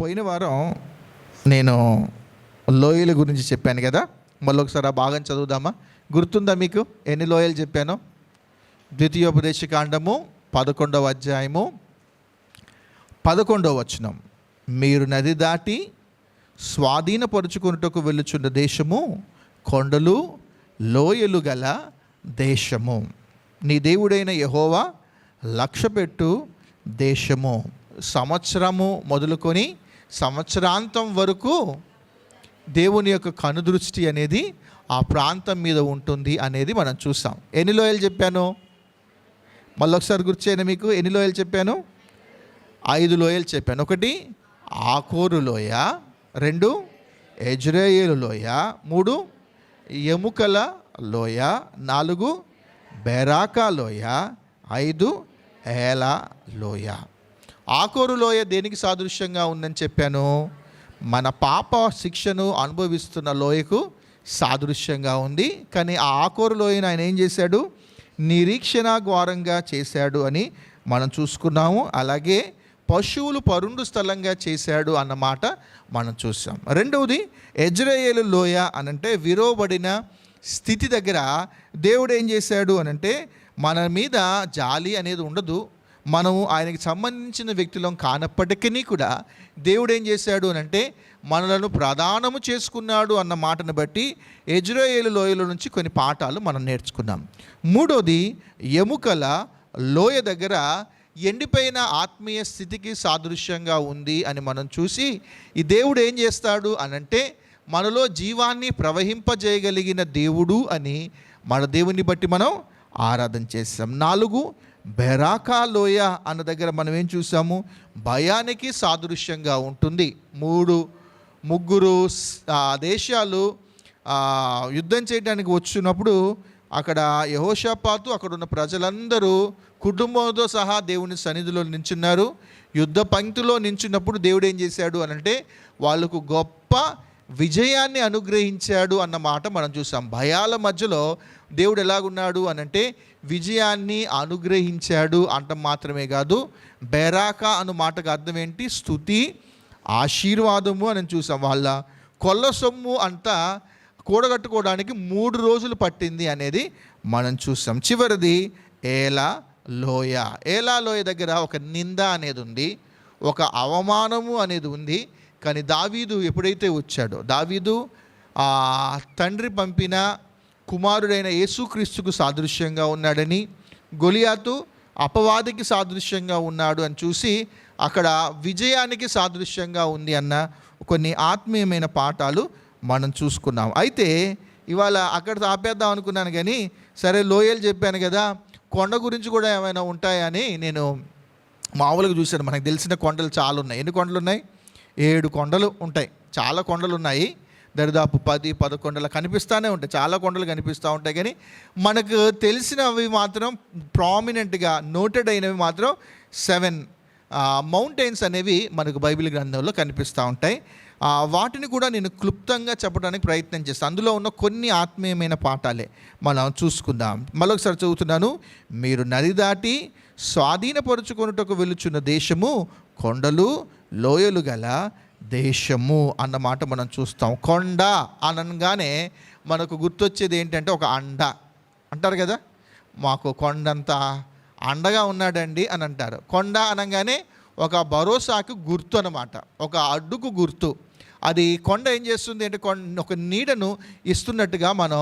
పోయిన వారం నేను లోయల గురించి చెప్పాను కదా. మళ్ళీ ఒకసారి ఆ భాగం చదువుదామా? గుర్తుందా మీకు ఎన్ని లోయలు చెప్పాను? ద్వితీయోపదేశకాండము 11వ అధ్యాయము 11వ వచనం, మీరు నది దాటి స్వాధీనపరుచుకొనుటకు వెళ్ళుచున్న దేశము కొండలు లోయలు గల దేశము, నీ దేవుడైన యెహోవా లక్ష్యపెట్టు దేశము, సంవత్సరము మొదలుకొని సంవత్సరాంతం వరకు దేవుని యొక్క కనుదృష్టి అనేది ఆ ప్రాంతం మీద ఉంటుంది అనేది మనం చూసాం. ఎన్ని లోయలు చెప్పాను? మళ్ళొకసారి గుర్చేయండి. మీకు ఎన్ని లోయలు చెప్పాను? 5 లోయలు చెప్పాను. 1 ఆకోరు లోయ, 2 యెజ్రెయేలు లోయ, 3 ఎముకల లోయ, 4 బెరాకా లోయ, 5 ఏలా లోయ. ఆకోరు లోయ దేనికి సాదృశ్యంగా ఉందని చెప్పాను? మన పాప శిక్షను అనుభవిస్తున్న లోయకు సాదృశ్యంగా ఉంది. కానీ ఆ ఆకోరు లోయను ఆయన ఏం చేశాడు? నిరీక్షణ ద్వారంగా చేశాడు అని మనం చూసుకున్నాము. అలాగే పశువులు పరుండు స్థలంగా చేశాడు అన్నమాట మనం చూసాం. రెండవది యెజ్రెయేలు లోయ అనంటే విరోబడిన స్థితి దగ్గర దేవుడు ఏం చేశాడు అనంటే మన మీద జాలి అనేది ఉండదు. మనము ఆయనకి సంబంధించిన వ్యక్తులం కానప్పటికీ కూడా దేవుడు ఏం చేశాడు అనంటే మనలను ప్రదానము చేసుకున్నాడు అన్న మాటను బట్టి యెజ్రెయేలు లోయల నుంచి కొన్ని పాఠాలు మనం నేర్చుకున్నాం. మూడోది ఎముకల లోయ దగ్గర ఎండిపోయిన ఆత్మీయ స్థితికి సాదృశ్యంగా ఉంది అని మనం చూసి ఈ దేవుడు ఏం చేస్తాడు అనంటే మనలో జీవాన్ని ప్రవహింపజేయగలిగిన దేవుడు అని మన దేవుని బట్టి మనం ఆరాధన చేస్తాం. 4 బెరాకా లోయ అన్న దగ్గర మనం ఏం చూసాము? భయానికి సాదృశ్యంగా ఉంటుంది. 3 దేశాలు యుద్ధం చేయడానికి వచ్చినప్పుడు అక్కడ యెహోషాపాతు అక్కడ ఉన్న ప్రజలందరూ కుటుంబంతో సహా దేవుని సన్నిధిలో నించున్నారు. యుద్ధ పంక్తిలో నించున్నప్పుడు దేవుడు ఏం చేశాడు అనంటే వాళ్ళకు గొప్ప విజయాన్ని అనుగ్రహించాడు అన్నమాట మనం చూసాం. భయాల మధ్యలో దేవుడు ఎలాగున్నాడు అనంటే విజయాన్ని అనుగ్రహించాడు అంట మాత్రమే కాదు, బెరాకా అను మాటకు అర్థం ఏంటి? స్తుతి, ఆశీర్వాదము అని చూసాం. వాళ్ళ కొల్ల సొమ్ము అంతా కూడగట్టుకోవడానికి 3 రోజులు పట్టింది అనేది మనం చూసాం. చివరిది ఏలా లోయ. ఏలా లోయ దగ్గర ఒక నింద అనేది ఉంది, ఒక అవమానము అనేది ఉంది. కానీ దావీదు ఎప్పుడైతే వచ్చాడో, దావీదు తండ్రి పంపిన కుమారుడైన యేసుక్రీస్తుకు సాదృశ్యంగా ఉన్నాడని, గొలియాతు అపవాదికి సాదృశ్యంగా ఉన్నాడు అని చూసి అక్కడ విజయానికి సాదృశ్యంగా ఉంది అన్న కొన్ని ఆత్మీయమైన పాఠాలు మనం చూసుకున్నాం. అయితే ఇవాళ అక్కడ ఆపేద్దాం అనుకున్నాను, కానీ సరే లోయలు చెప్పాను కదా, కొండ గురించి కూడా ఏమైనా ఉంటాయని నేను మామూలుగా చూశాను. మనకు తెలిసిన కొండలు చాలా ఉన్నాయి. ఎన్ని కొండలు ఉన్నాయి? 7 కొండలు ఉంటాయి. చాలా కొండలు ఉన్నాయి. దరిదాపు 10-11 కనిపిస్తూనే ఉంటాయి. చాలా కొండలు కనిపిస్తూ ఉంటాయి. కానీ మనకు తెలిసినవి మాత్రం ప్రామినెంట్గా నోటెడ్ అయినవి మాత్రం 7 మౌంటైన్స్ అనేవి మనకు బైబిల్ గ్రంథంలో కనిపిస్తూ ఉంటాయి. వాటిని కూడా నేను క్లుప్తంగా చెప్పడానికి ప్రయత్నం చేస్తాను. అందులో ఉన్న కొన్ని ఆత్మీయమైన పాఠాలే మనం చూసుకుందాం. మరొకసారి చదువుతున్నాను. మీరు నది దాటి స్వాధీనపరుచుకొనుటకు వెళ్ళుచున్న దేశము కొండలు లోయలు గల దేశము అన్నమాట మనం చూస్తాం. కొండ అనగానే మనకు గుర్తొచ్చేది ఏంటంటే ఒక అండ అంటారు కదా, మాకు కొండంత అండగా ఉన్నాడండి అని అంటారు. కొండ అనగానే ఒక భరోసాకు గుర్తు అన్నమాట, ఒక అడ్డుకు గుర్తు. అది కొండ ఏం చేస్తుంది అంటే ఒక నీడను ఇస్తున్నట్టుగా మనం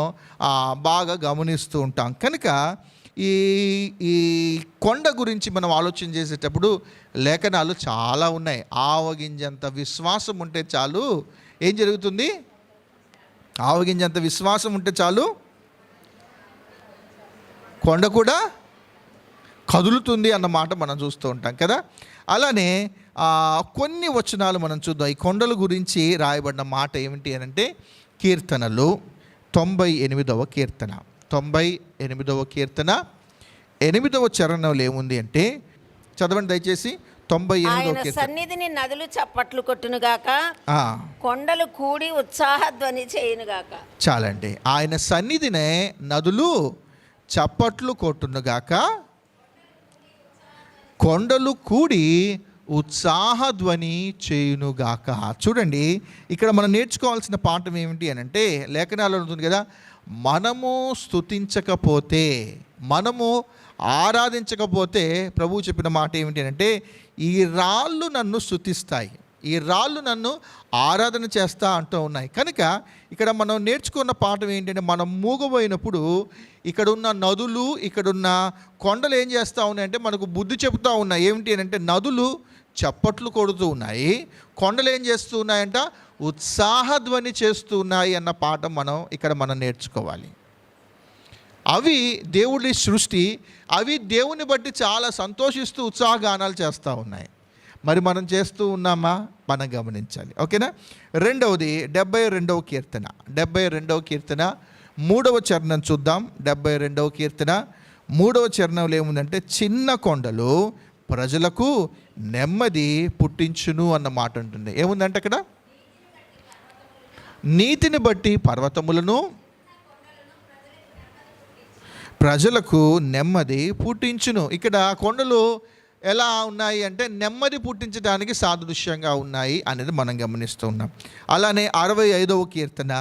బాగా గమనిస్తూ ఉంటాం. కనుక ఈ కొండ గురించి మనం ఆలోచన చేసేటప్పుడు లేఖనాలు చాలా ఉన్నాయి. ఆవగింజంత విశ్వాసం ఉంటే చాలు ఏం జరుగుతుంది? ఆవగింజంత విశ్వాసం ఉంటే చాలు కొండ కూడా కదులుతుంది అన్నమాట మనం చూస్తూ ఉంటాం కదా. అలానే కొన్ని వచనాలు మనం చూద్దాం. ఈ కొండల గురించి రాయబడిన మాట ఏమిటి అనంటే కీర్తనలు 98వ కీర్తన 98వ కీర్తన 8వ చరణంలో ఏముంది అంటే చదవండి దయచేసి. 98వ కీర్తన. సన్నిధిని నదులు చప్పట్లు కొట్టునుగాక, కొండలు కూడి ఉత్సాహధ్వని చేయునుగాక. చాలండి. ఆయన సన్నిధినే నదులు చప్పట్లు కొట్టునుగాక, కొండలు కూడి ఉత్సాహధ్వని చేయునుగాక. చూడండి, ఇక్కడ మనం నేర్చుకోవాల్సిన పాఠం ఏమిటి అని అంటే, లేఖనాల్లో ఉంటుంది కదా, మనము స్తుతించకపోతే, మనము ఆరాధించకపోతే ప్రభువు చెప్పిన మాట ఏమిటి అంటే, ఈ రాళ్ళు నన్ను స్తుతిస్తాయి, ఈ రాళ్ళు నన్ను ఆరాధన చేస్తా అంటూ ఉన్నాయి. కనుక ఇక్కడ మనం నేర్చుకున్న పాఠం ఏంటంటే, మనం మూగబోయినప్పుడు ఇక్కడున్న నదులు, ఇక్కడున్న కొండలు ఏం చేస్తూ ఉన్నాయంటే మనకు బుద్ధి చెబుతూ ఉన్నాయి. ఏమిటి అని అంటే, నదులు చప్పట్లు కొడుతూ ఉన్నాయి, కొండలు ఏం చేస్తూ ఉన్నాయంట, ఉత్సాహధ్వని చేస్తూ ఉన్నాయి అన్న పాఠం మనం నేర్చుకోవాలి. అవి దేవుడి సృష్టి, అవి దేవుని బట్టి చాలా సంతోషిస్తూ ఉత్సాహగానాలు చేస్తూ ఉన్నాయి. మరి మనం చేస్తూ ఉన్నామా? మనం గమనించాలి. ఓకేనా? రెండవది 72వ కీర్తన. 72వ కీర్తన 3వ చరణం చూద్దాం. 72వ కీర్తన 3వ చరణంలో ఏముందంటే, చిన్న కొండలు ప్రజలకు నెమ్మది పుట్టించును అన్న మాట ఉంటుంది. ఏముందంటే అక్కడ, నీతిని బట్టి పర్వతములను ప్రజలకు నెమ్మది పుట్టించును. ఇక్కడ కొండలు ఎలా ఉన్నాయి అంటే నెమ్మది పుట్టించడానికి సాదృశ్యంగా ఉన్నాయి అనేది మనం గమనిస్తూ ఉన్నాం. అలానే 65వ కీర్తన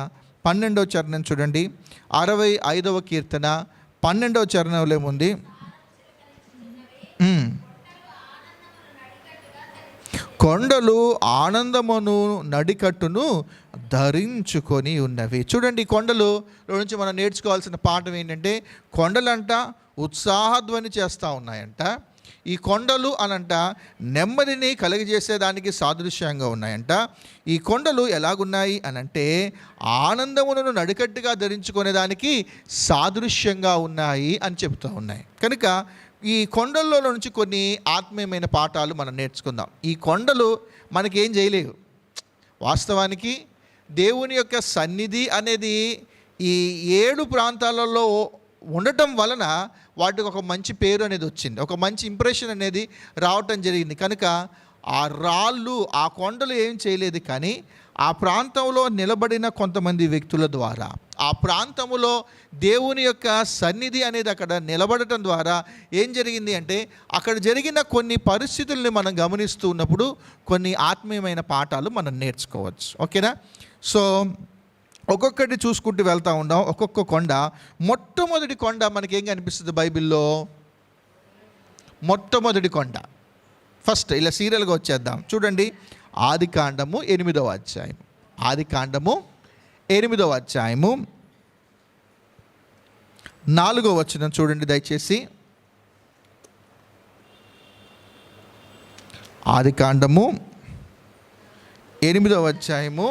12వ చరణం చూడండి. 65వ కీర్తన 12వ చరణంలో ఏముంది, కొండలు ఆనందమును నడికట్టును ధరించుకొని ఉన్నవి. చూడండి, కొండలు నుంచి మనం నేర్చుకోవాల్సిన పాఠం ఏంటంటే, కొండలంట ఉత్సాహధ్వని చేస్తూ ఉన్నాయంట. ఈ కొండలు అనంట నెమ్మదిని కలిగజేసేదానికి సాదృశ్యంగా ఉన్నాయంట. ఈ కొండలు ఎలాగున్నాయి అనంటే, ఆనందమును నడికట్టుగా ధరించుకునేదానికి సాదృశ్యంగా ఉన్నాయి అని చెబుతూ ఉన్నాయి. కనుక ఈ కొండల్లో నుంచి కొన్ని ఆత్మీయమైన పాఠాలు మనం నేర్చుకుందాం. ఈ కొండలు మనకేం చేయలేవు. వాస్తవానికి దేవుని యొక్క సన్నిధి అనేది ఈ 7 ప్రాంతాలలో ఉండటం వలన వాటికి ఒక మంచి పేరు అనేది వచ్చింది, ఒక మంచి ఇంప్రెషన్ అనేది రావటం జరిగింది. కనుక ఆ రాళ్ళు, ఆ కొండలు ఏం చేయలేదు, కానీ ఆ ప్రాంతంలో నిలబడిన కొంతమంది వ్యక్తుల ద్వారా, ఆ ప్రాంతంలో దేవుని యొక్క సన్నిధి అనేది అక్కడ నిలబడటం ద్వారా ఏం జరిగింది అంటే, అక్కడ జరిగిన కొన్ని పరిస్థితుల్ని మనం గమనిస్తూ ఉన్నప్పుడు కొన్ని ఆత్మీయమైన పాఠాలు మనం నేర్చుకోవచ్చు. ఓకేనా? సో ఒక్కొక్కటి చూసుకుంటూ వెళ్తూ ఉందాం. ఒక్కొక్క కొండ. మొట్టమొదటి కొండ మనకేం కనిపిస్తుంది బైబిల్లో? మొట్టమొదటి కొండ ఫస్ట్ ఇలా సీరియల్గా వచ్చేద్దాం. చూడండి, ఆదికాండము 8వ అధ్యాయం. ఆదికాండము 8వ అధ్యాయము 4వ వచనం చూడండి దయచేసి. ఆదికాండము 8వ అధ్యాయము,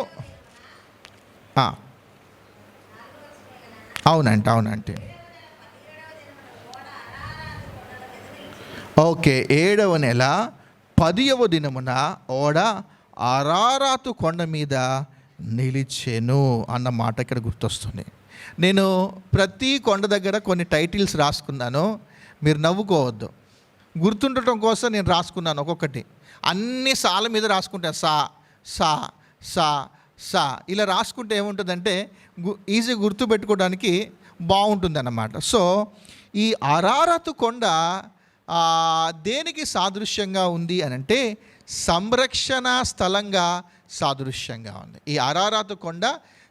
అవునంటే ఓకే, 7వ నెల 10వ దినమున ఓడ అరారాతు కొండ మీద నిలిచెను అన్న మాట ఇక్కడ గుర్తొస్తుంది. నేను ప్రతి కొండ దగ్గర కొన్ని టైటిల్స్ రాసుకున్నాను, మీరు నవ్వుకోవద్దు. గుర్తుండటం కోసం నేను రాసుకున్నాను ఒక్కొక్కటి. అన్ని సాల మీద రాసుకుంటాను, సా సా సా సా ఇలా రాసుకుంటే ఏముంటుందంటే ఈజీ గుర్తుపెట్టుకోవడానికి బాగుంటుంది అన్నమాట. సో ఈ అరారతు కొండ దేనికి సాదృశ్యంగా ఉంది అని అంటే, సంరక్షణ స్థలంగా సాదృశ్యంగా ఉంది. ఈ అరారతు కొండ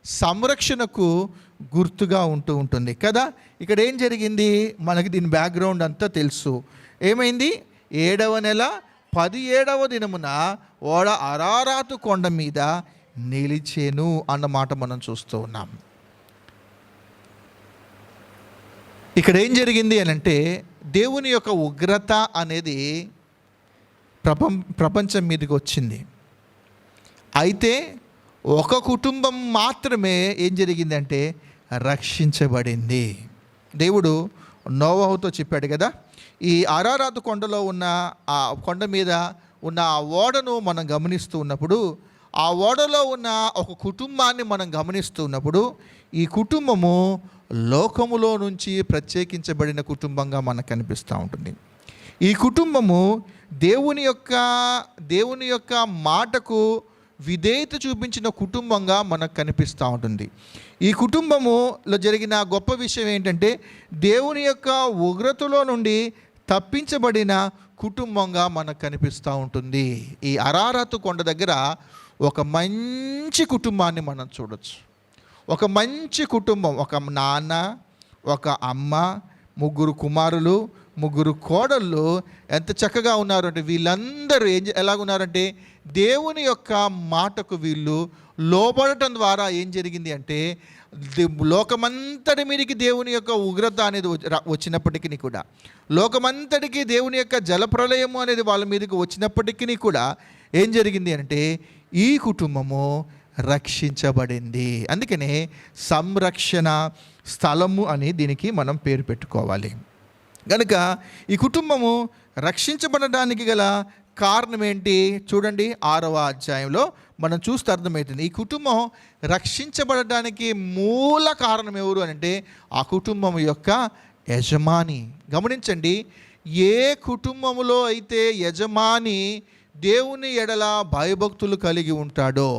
సంరక్షణకు గుర్తుగా ఉంటుంది కదా. ఇక్కడ ఏం జరిగింది మనకి, దీని బ్యాక్గ్రౌండ్ అంతా తెలుసు. ఏమైంది? 7వ నెల 17వ దినమున ఓడ అరారాతు కొండ మీద నిలిచెను అన్నమాట మనం చూస్తూ ఉన్నాం. ఇక్కడ ఏం జరిగింది అని అంటే, దేవుని యొక్క ఉగ్రత అనేది ప్రపంచం మీదకి వచ్చింది. అయితే ఒక కుటుంబం మాత్రమే ఏం జరిగిందంటే రక్షించబడింది. దేవుడు నోవహుతో చెప్పాడు కదా, ఈ అరారాతు కొండలో ఉన్న ఆ కొండ మీద ఉన్న ఆ ఓడను మనం గమనిస్తూ ఉన్నప్పుడు, ఆ ఓడలో ఉన్న ఒక కుటుంబాన్ని మనం గమనిస్తూ ఉన్నప్పుడు, ఈ కుటుంబము లోకములో నుంచి ప్రత్యేకించబడిన కుటుంబంగా మనకు కనిపిస్తూ ఉంటుంది. ఈ కుటుంబము దేవుని యొక్క మాటకు విధేయత చూపించిన కుటుంబంగా మనకు కనిపిస్తూ ఉంటుంది. ఈ కుటుంబములో జరిగిన గొప్ప విషయం ఏంటంటే, దేవుని యొక్క ఉగ్రతలో నుండి తప్పించబడిన కుటుంబంగా మనకు కనిపిస్తూ ఉంటుంది. ఈ అరారతు కొండ దగ్గర ఒక మంచి కుటుంబాన్ని మనం చూడొచ్చు. ఒక మంచి కుటుంబం, ఒక నాన్న, ఒక అమ్మ, 3 కుమారులు, 3 కోడళ్ళు ఎంత చక్కగా ఉన్నారు అంటే వీళ్ళందరూ ఎలాగున్నారంటే దేవుని యొక్క మాటకు వీళ్ళు లోబడటం ద్వారా ఏం జరిగింది అంటే లోకమంతటి మీదకి దేవుని యొక్క ఉగ్రత అనేది వచ్చినప్పటికీ కూడా, లోకమంతటికి దేవుని యొక్క జలప్రలయము అనేది వాళ్ళ మీదకి వచ్చినప్పటికీ కూడా ఏం జరిగింది అంటే ఈ కుటుంబము రక్షించబడింది. అందుకనే సంరక్షణ స్థలము అని దీనికి మనం పేరు పెట్టుకోవాలి. కనుక ఈ కుటుంబము రక్షించబడడానికి గల కారణం ఏంటి చూడండి, 6వ అధ్యాయంలో మనం చూస్తే అర్థమవుతుంది. ఈ కుటుంబం రక్షించబడడానికి మూల కారణం ఎవరు అంటే ఆ కుటుంబం యొక్క యజమాని. గమనించండి, ఏ కుటుంబములో అయితే యజమాని దేవుని ఎడల భయభక్తులు కలిగి ఉంటాడో,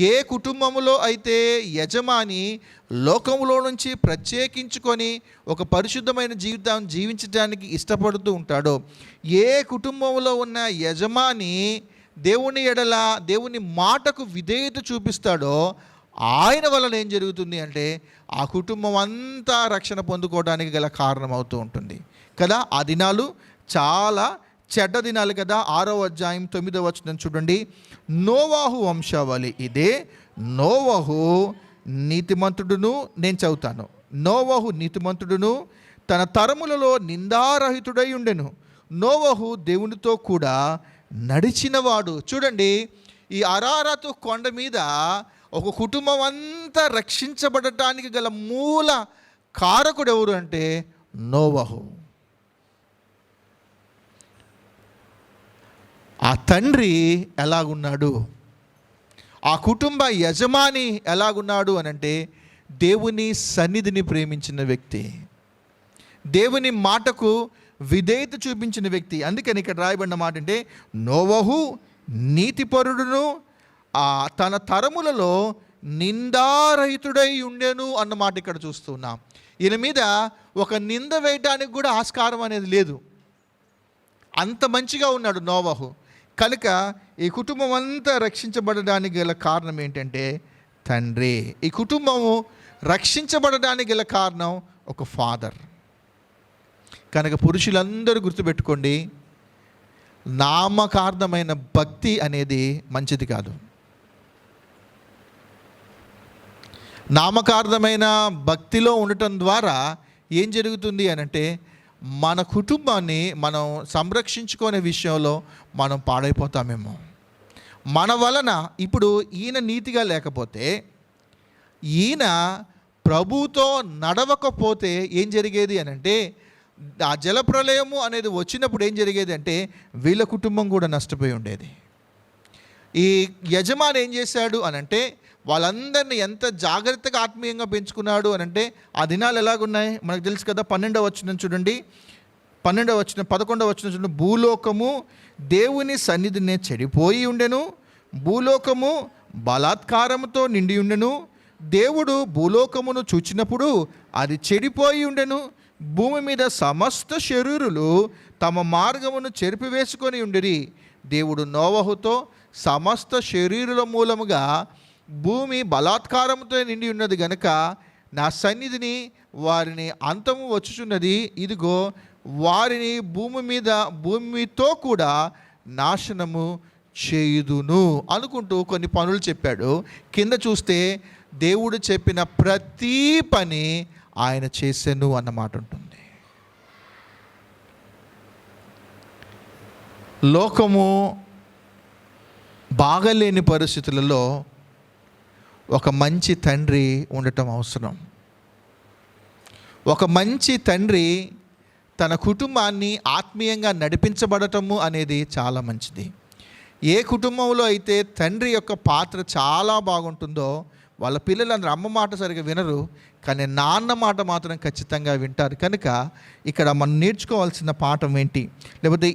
ఏ కుటుంబంలో అయితే యజమాని లోకంలో నుంచి ప్రత్యేకించుకొని ఒక పరిశుద్ధమైన జీవితం జీవించడానికి ఇష్టపడుతూ ఉంటాడో, ఏ కుటుంబంలో ఉన్న యజమాని దేవుని ఎడల దేవుని మాటకు విధేయత చూపిస్తాడో ఆయన వలన ఏం జరుగుతుంది అంటే ఆ కుటుంబం అంతా రక్షణ పొందుకోవడానికి గల కారణం అవుతూ ఉంటుంది కదా. ఆ దినాలు చాలా చెడ్డ దినాలు కదా. 6వ అధ్యాయం 9వ వచనం చూడండి. నోవాహు వంశావళి ఇదే. నోవాహు నీతిమంతుడును, నేను చదువుతాను. నోవాహు నీతిమంతుడును తన తరములలో నిందారహితుడై ఉండెను. నోవాహు దేవునితో కూడా నడిచినవాడు. చూడండి, ఈ అరారతు కొండ మీద ఒక కుటుంబం అంతా రక్షించబడటానికి గల మూల కారకుడు ఎవరు అంటే నోవాహు. ఆ తండ్రి ఎలాగున్నాడు, ఆ కుటుంబ యజమాని ఎలాగున్నాడు అనంటే దేవుని సన్నిధిని ప్రేమించిన వ్యక్తి, దేవుని మాటకు విధేయత చూపించిన వ్యక్తి. అందుకని ఇక్కడ రాయబడిన మాట అంటే నోవహు నీతిపరుడును తన తరములలో నిందారహితుడై ఉండెను అన్నమాట ఇక్కడ చూస్తున్నాం. ఈయన మీద ఒక నింద వేయటానికి కూడా ఆస్కారం అనేది లేదు, అంత మంచిగా ఉన్నాడు నోవహు. కనుక ఈ కుటుంబం అంతా రక్షించబడడానికి గల కారణం ఏంటంటే తండ్రి. ఈ కుటుంబము రక్షించబడడానికి గల కారణం ఒక ఫాదర్. కనుక పురుషులందరూ గుర్తుపెట్టుకోండి, నామకార్థమైన భక్తి అనేది మంచిది కాదు. నామకార్థమైన భక్తిలో ఉండటం ద్వారా ఏం జరుగుతుంది అనంటే మన కుటుంబాన్ని మనం సంరక్షించుకునే విషయంలో మనం పాడైపోతామేమో. మన వలన ఇప్పుడు ఈయన నీతిగా లేకపోతే, ఈయన ప్రభుతో నడవకపోతే ఏం జరిగేది అనంటే ఆ జలప్రలయము అనేది వచ్చినప్పుడు ఏం జరిగేది అంటే వీళ్ళ కుటుంబం కూడా నష్టపోయి ఉండేది. ఈ యజమాని ఏం చేశాడు అనంటే వాళ్ళందరినీ ఎంత జాగ్రత్తగా ఆత్మీయంగా పెంచుకున్నాడు అనంటే ఆ దినాలు ఎలాగున్నాయి మనకు తెలుసు కదా. 12వ వచనం చూడండి, 11వ వచనం చూడండి. భూలోకము దేవుని సన్నిధినే చెడిపోయి ఉండెను, భూలోకము బలాత్కారముతో నిండి ఉండెను. దేవుడు భూలోకమును చూచినప్పుడు అది చెడిపోయి ఉండెను. భూమి మీద సమస్త శరీరులు తమ మార్గమును చెరిపివేసుకొని ఉండిరి. దేవుడు నోవహుతో సమస్త శరీరుల మూలముగా భూమి బలాత్కారంతో నిండి ఉన్నది గనుక నా సన్నిధిని వారిని అంతము వచ్చుచున్నది. ఇదిగో వారిని భూమితో కూడా నాశనము చేయుదును అనుకుంటూ కొన్ని పనులు చెప్పాడు. కింద చూస్తే దేవుడు చెప్పిన ప్రతి పని ఆయన చేసెను అన్నమాట ఉంటుంది. లోకము బాగలేని పరిస్థితులలో ఒక మంచి తండ్రి ఉండటం అవసరం. ఒక మంచి తండ్రి తన కుటుంబాన్ని ఆత్మీయంగా నడిపించబడటము అనేది చాలా మంచిది. ఏ కుటుంబంలో అయితే తండ్రి యొక్క పాత్ర చాలా బాగుంటుందో వాళ్ళ పిల్లలందరూ అమ్మ మాట సరిగా వినరు, కానీ నాన్న మాట మాత్రం ఖచ్చితంగా వింటారు. కనుక ఇక్కడ మనం నేర్చుకోవాల్సిన పాఠం ఏంటి, లేకపోతే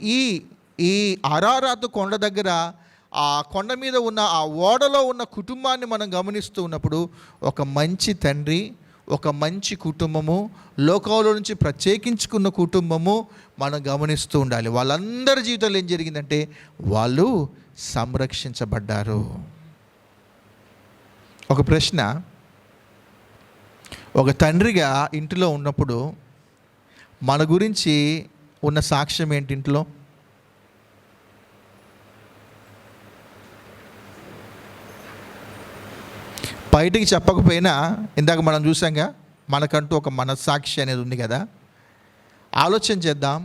ఈ అరారాతు కొండ దగ్గర ఆ కొండ మీద ఉన్న ఆ ఓడలో ఉన్న కుటుంబాన్ని మనం గమనిస్తూ ఉన్నప్పుడు ఒక మంచి తండ్రి, ఒక మంచి కుటుంబము, లోకంలో నుంచి ప్రత్యేకించుకున్న కుటుంబము మనం గమనిస్తూ ఉండాలి. వాళ్ళందరి జీవితంలో ఏం జరిగిందంటే వాళ్ళు సంరక్షించబడ్డారు. ఒక ప్రశ్న, ఒక తండ్రిగా ఇంటిలో ఉన్నప్పుడు మన గురించి ఉన్న సాక్ష్యం ఏంటి? ఇంట్లో బయటికి చెప్పకపోయినా, ఇందాక మనం చూసాంగా, మనకంటూ ఒక మనస్సాక్షి అనేది ఉంది కదా. ఆలోచన చేద్దాం,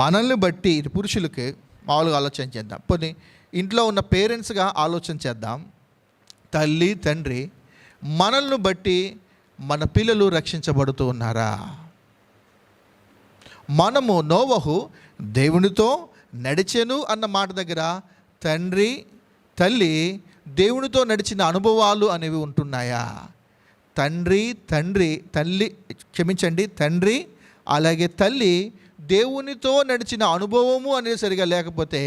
మనల్ని బట్టి పురుషులకి మామూలుగా ఆలోచన చేద్దాం, పోనీ ఇంట్లో ఉన్న పేరెంట్స్గా ఆలోచన చేద్దాం. తల్లి తండ్రి మనల్ని బట్టి మన పిల్లలు రక్షించబడుతూ ఉన్నారా? మనము నోవహు దేవునితో నడిచెను అన్న మాట దగ్గర తండ్రి తల్లి దేవునితో నడిచిన అనుభవాలు అనేవి ఉంటున్నాయా? తండ్రి అలాగే తల్లి దేవునితో నడిచిన అనుభవము అనేది సరిగా లేకపోతే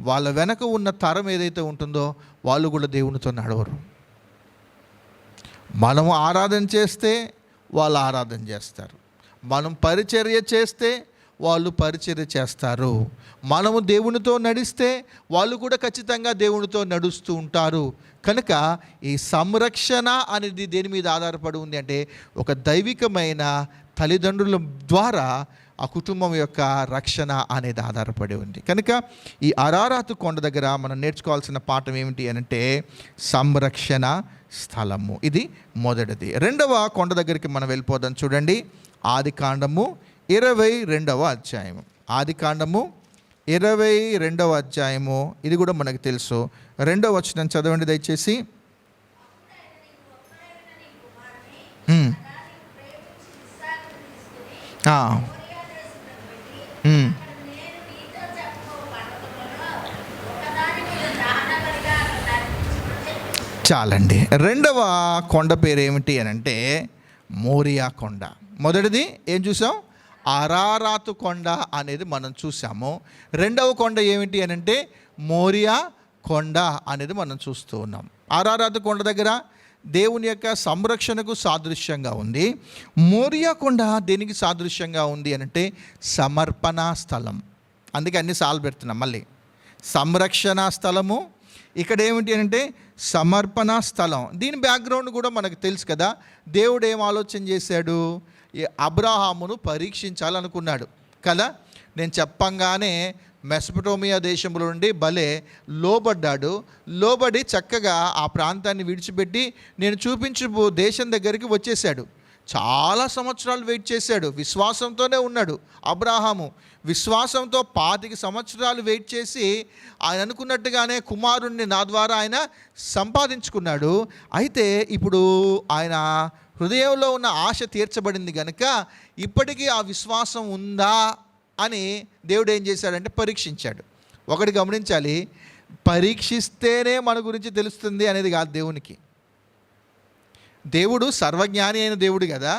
వాళ్ళ వెనక ఉన్న తరం ఏదైతే ఉంటుందో వాళ్ళు కూడా దేవునితో నడవరు. మనము ఆరాధన చేస్తే వాళ్ళు ఆరాధన చేస్తారు, మనం పరిచర్య చేస్తే వాళ్ళు పరిచర్య చేస్తారు, మనము దేవునితో నడిస్తే వాళ్ళు కూడా ఖచ్చితంగా దేవునితో నడుస్తూ ఉంటారు. కనుక ఈ సంరక్షణ అనేది దేని మీద ఆధారపడి ఉంది అంటే ఒక దైవికమైన తల్లిదండ్రుల ద్వారా ఆ కుటుంబం యొక్క రక్షణ అనేది ఆధారపడి ఉంది. కనుక ఈ అరారాతు కొండ దగ్గర మనం నేర్చుకోవాల్సిన పాఠం ఏమిటి అంటే సంరక్షణ స్థలము. ఇది మొదటిది. రెండవ కొండ దగ్గరికి మనం వెళ్ళిపోదాం. చూడండి, ఆదికాండము 22వ అధ్యాయము. ఆదికాండము 22వ అధ్యాయము. ఇది కూడా మనకు తెలుసు. 2వ వచనం చదవండి దయచేసి. చాలండి. రెండవ కొండ పేరు ఏమిటి అని అంటే మోరియా కొండ. మొదటిది ఏం చూసాం? అరారాతు కొండ అనేది మనం చూసాము. రెండవ కొండ ఏమిటి అని అంటే మోరియా కొండ అనేది మనం చూస్తూ ఉన్నాం. అరారాతు కొండ దగ్గర దేవుని యొక్క సంరక్షణకు సాదృశ్యంగా ఉంది. మోరియా కొండ దేనికి సాదృశ్యంగా ఉంది అని అంటే సమర్పణ స్థలం. అందుకే అన్ని సార్లు పెడుతున్నాం. మళ్ళీ సంరక్షణ స్థలము, ఇక్కడ ఏమిటి అంటే సమర్పణ స్థలం. దీని బ్యాక్గ్రౌండ్ కూడా మనకు తెలుసు కదా. దేవుడు ఏం ఆలోచన చేశాడు? అబ్రాహామును పరీక్షించాలనుకున్నాడు కదా. నేను చెప్పంగానే మెసపటోమియా దేశంలో నుండి భలే లోబడ్డాడు. లోబడి చక్కగా ఆ ప్రాంతాన్ని విడిచిపెట్టి నేను చూపించు దేశం దగ్గరికి వచ్చేసాడు. చాలా సంవత్సరాలు వెయిట్ చేశాడు. విశ్వాసంతోనే ఉన్నాడు అబ్రాహాము. విశ్వాసంతో 25 సంవత్సరాలు వెయిట్ చేసి ఆయన అనుకున్నట్టుగానే కుమారుణ్ణి నా ద్వారా ఆయన సంపాదించుకున్నాడు. అయితే ఇప్పుడు ఆయన హృదయంలో ఉన్న ఆశ తీర్చబడింది కనుక ఇప్పటికీ ఆ విశ్వాసం ఉందా అని దేవుడు ఏం చేశాడంటే పరీక్షించాడు. ఒకటి గమనించాలి, పరీక్షిస్తేనే మన గురించి తెలుస్తుంది అనేది కాదు దేవునికి. దేవుడు సర్వజ్ఞాని అయిన దేవుడు కదా.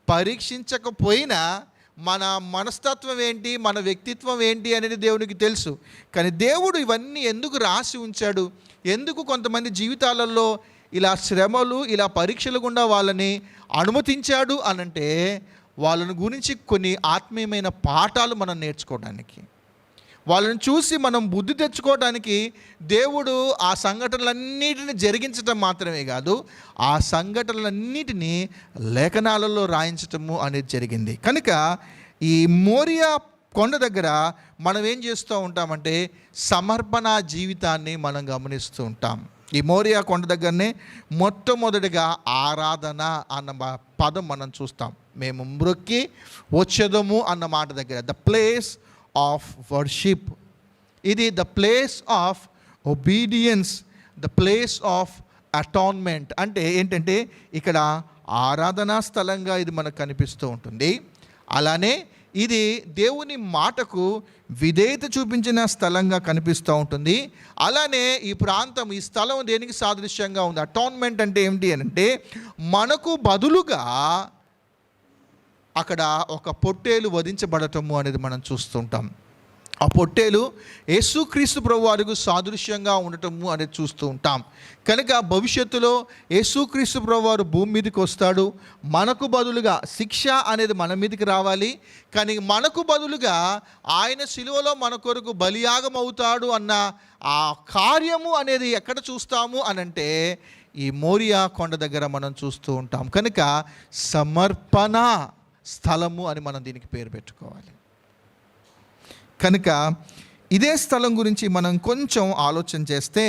పరీక్షించకపోయినా మన మనస్తత్వం ఏంటి, మన వ్యక్తిత్వం ఏంటి అనేది దేవునికి తెలుసు. కానీ దేవుడు ఇవన్నీ ఎందుకు రాసి ఉంచాడు? ఎందుకు కొంతమంది జీవితాలలో ఇలా శ్రమలు, ఇలా పరీక్షలు గుండా వాళ్ళని అనుమతించాడు అనంటే వాళ్ళని గురించి కొన్ని ఆత్మీయమైన పాఠాలు మనం నేర్చుకోవడానికి, వాళ్ళని చూసి మనం బుద్ధి తెచ్చుకోవడానికి దేవుడు ఆ సంఘటనలన్నిటిని జరిగించటం మాత్రమే కాదు, ఆ సంఘటనలన్నిటినీ లేఖనాలలో రాయించటము అనేది జరిగింది. కనుక ఈ మోరియా కొండ దగ్గర మనం ఏం చేస్తూ ఉంటామంటే సమర్పణ జీవితాన్ని మనం గమనిస్తూ ఉంటాం. ఈ మోరియా కొండ దగ్గరనే మొట్టమొదటిగా ఆరాధన అన్న పదం మనం చూస్తాం. మేము మ్రొక్కి వచ్చేదము అన్న మాట దగ్గర ద ప్లేస్ ఆఫ్ వర్షిప్. ఇది the place of obedience, the place of atonement. అంటే ఏంటంటే ఇక్కడ ఆరాధనా స్థలంగా ఇది మనకు కనిపిస్తూ ఉంటుంది. అలానే ఇది దేవుని మాటకు విధేయత చూపించిన స్థలంగా కనిపిస్తూ ఉంటుంది. అలానే ఈ ప్రాంతం, ఈ స్థలం దేనికి సాదృశ్యంగా ఉంది? అటాన్మెంట్ అంటే ఏమిటి అని అంటే మనకు బదులుగా అక్కడ ఒక పొట్టేలు వధించబడటము అనేది మనం చూస్తుంటాం. ఆ పొట్టేలు యేసుక్రీస్తు ప్రభువారికి సాదృశ్యంగా ఉండటము అనేది చూస్తూ ఉంటాం. కనుక భవిష్యత్తులో యేసుక్రీస్తు ప్రభువారు భూమి మీదకి వస్తాడు. మనకు బదులుగా శిక్ష అనేది మన మీదకి రావాలి, కానీ మనకు బదులుగా ఆయన శిలువలో మన కొరకు బలియాగం అవుతాడు అన్న ఆ కార్యము అనేది ఎక్కడ చూస్తాము అనంటే ఈ మోరియా కొండ దగ్గర మనం చూస్తూ ఉంటాం. కనుక సమర్పణ స్థలము అని మనం దీనికి పేరు పెట్టుకోవాలి. కనుక ఇదే స్థలం గురించి మనం కొంచెం ఆలోచన చేస్తే,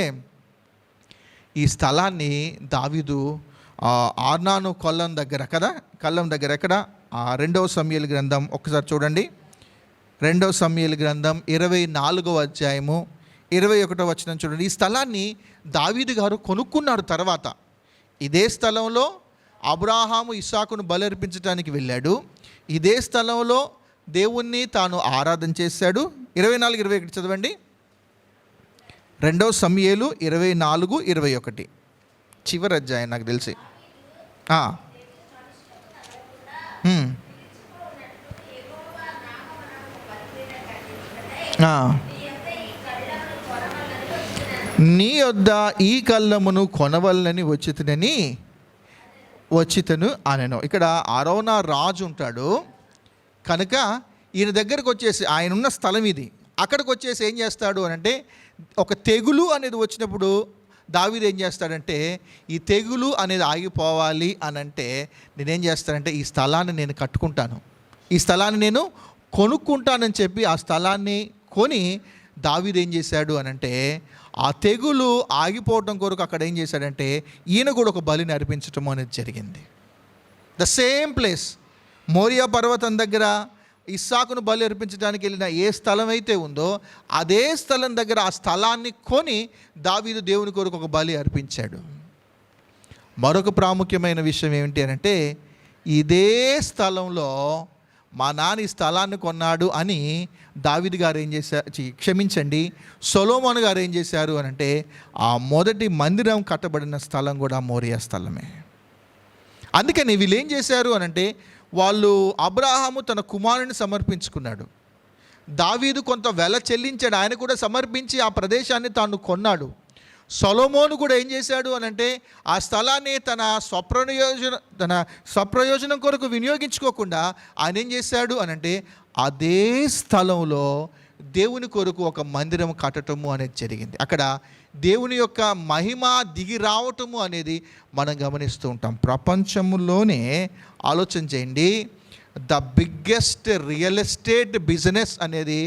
ఈ స్థలాన్ని దావీదు ఆర్నాను కొల్లం దగ్గర ఎక్కడ 2వ సమూయేలు గ్రంథం ఒకసారి చూడండి. 2వ సమూయేలు గ్రంథం 24వ అధ్యాయము 21వ వచనం చూడండి. ఈ స్థలాన్ని దావీదు గారు కొనుక్కున్నాడు. తర్వాత ఇదే స్థలంలో అబ్రాహాము ఇస్సాకును బలి అర్పించడానికి వెళ్ళాడు. ఇదే స్థలంలో దేవుణ్ణి తాను ఆరాధన చేశాడు. 24-21 చదవండి. 2వ సమూయేలు 24-21 చివరి అధ్యాయం నాకు తెలిసి. నీ యొద్ద ఈ కళ్ళమును కొనవల్లని వచ్చితను అనెను. ఇక్కడ అరోనా రాజు ఉంటాడు కనుక ఈయన దగ్గరకు వచ్చేసి, ఆయన ఉన్న స్థలం ఇది, అక్కడికి వచ్చేసి ఏం చేస్తాడు అని అంటే, ఒక తెగులు అనేది వచ్చినప్పుడు దావీదు ఏం చేస్తాడంటే, ఈ తెగులు అనేది ఆగిపోవాలి అని అంటే నేనేం చేస్తానంటే ఈ స్థలాన్ని నేను కట్టుకుంటాను, ఈ స్థలాన్ని నేను కొనుక్కుంటానని చెప్పి ఆ స్థలాన్ని కొని దావీదు ఏం చేశాడు అని అంటే ఆ తెగులు ఆగిపోవటం కొరకు అక్కడ ఏం చేశాడంటే ఈయన కూడా ఒక బలిని అర్పించటం అనేది జరిగింది. ద సేమ్ ప్లేస్ మోరియా పర్వతం దగ్గర ఇస్సాకును బలి అర్పించడానికి వెళ్ళిన ఏ స్థలం అయితే ఉందో అదే స్థలం దగ్గర ఆ స్థలాన్ని కొని దావీదు దేవుని కొరకు ఒక బలి అర్పించాడు. మరొక ప్రాముఖ్యమైన విషయం ఏమిటి అని అంటే, ఇదే స్థలంలో మా నాన్న ఈ స్థలాన్ని కొన్నాడు అని దావీదు గారు ఏం చేశారు, సొలొమోను గారు ఏం చేశారు అని అంటే, ఆ మొదటి మందిరం కట్టబడిన స్థలం కూడా మోరియా స్థలమే. అందుకని వీళ్ళు ఏం చేశారు అని అంటే, వాళ్ళు అబ్రాహాము తన కుమారుని సమర్పించుకున్నాడు, దావీదు కొంత వెల చెల్లించాడు, ఆయన కూడా సమర్పించి ఆ ప్రదేశాన్ని తాను కొన్నాడు. సొలొమోను కూడా ఏం చేశాడు అని అంటే ఆ స్థలాన్ని తన స్వప్రయోజనం కొరకు వినియోగించుకోకుండా ఆయన ఏం చేశాడు అని అంటే అదే స్థలంలో దేవుని కొరకు ఒక మందిరం కట్టటము అనేది జరిగింది. అక్కడ దేవుని యొక్క మహిమ దిగి రావటము అనేది మనం గమనిస్తూ ఉంటాం. ప్రపంచంలోనే ఆలోచన చేయండి, the biggest real estate business అనేది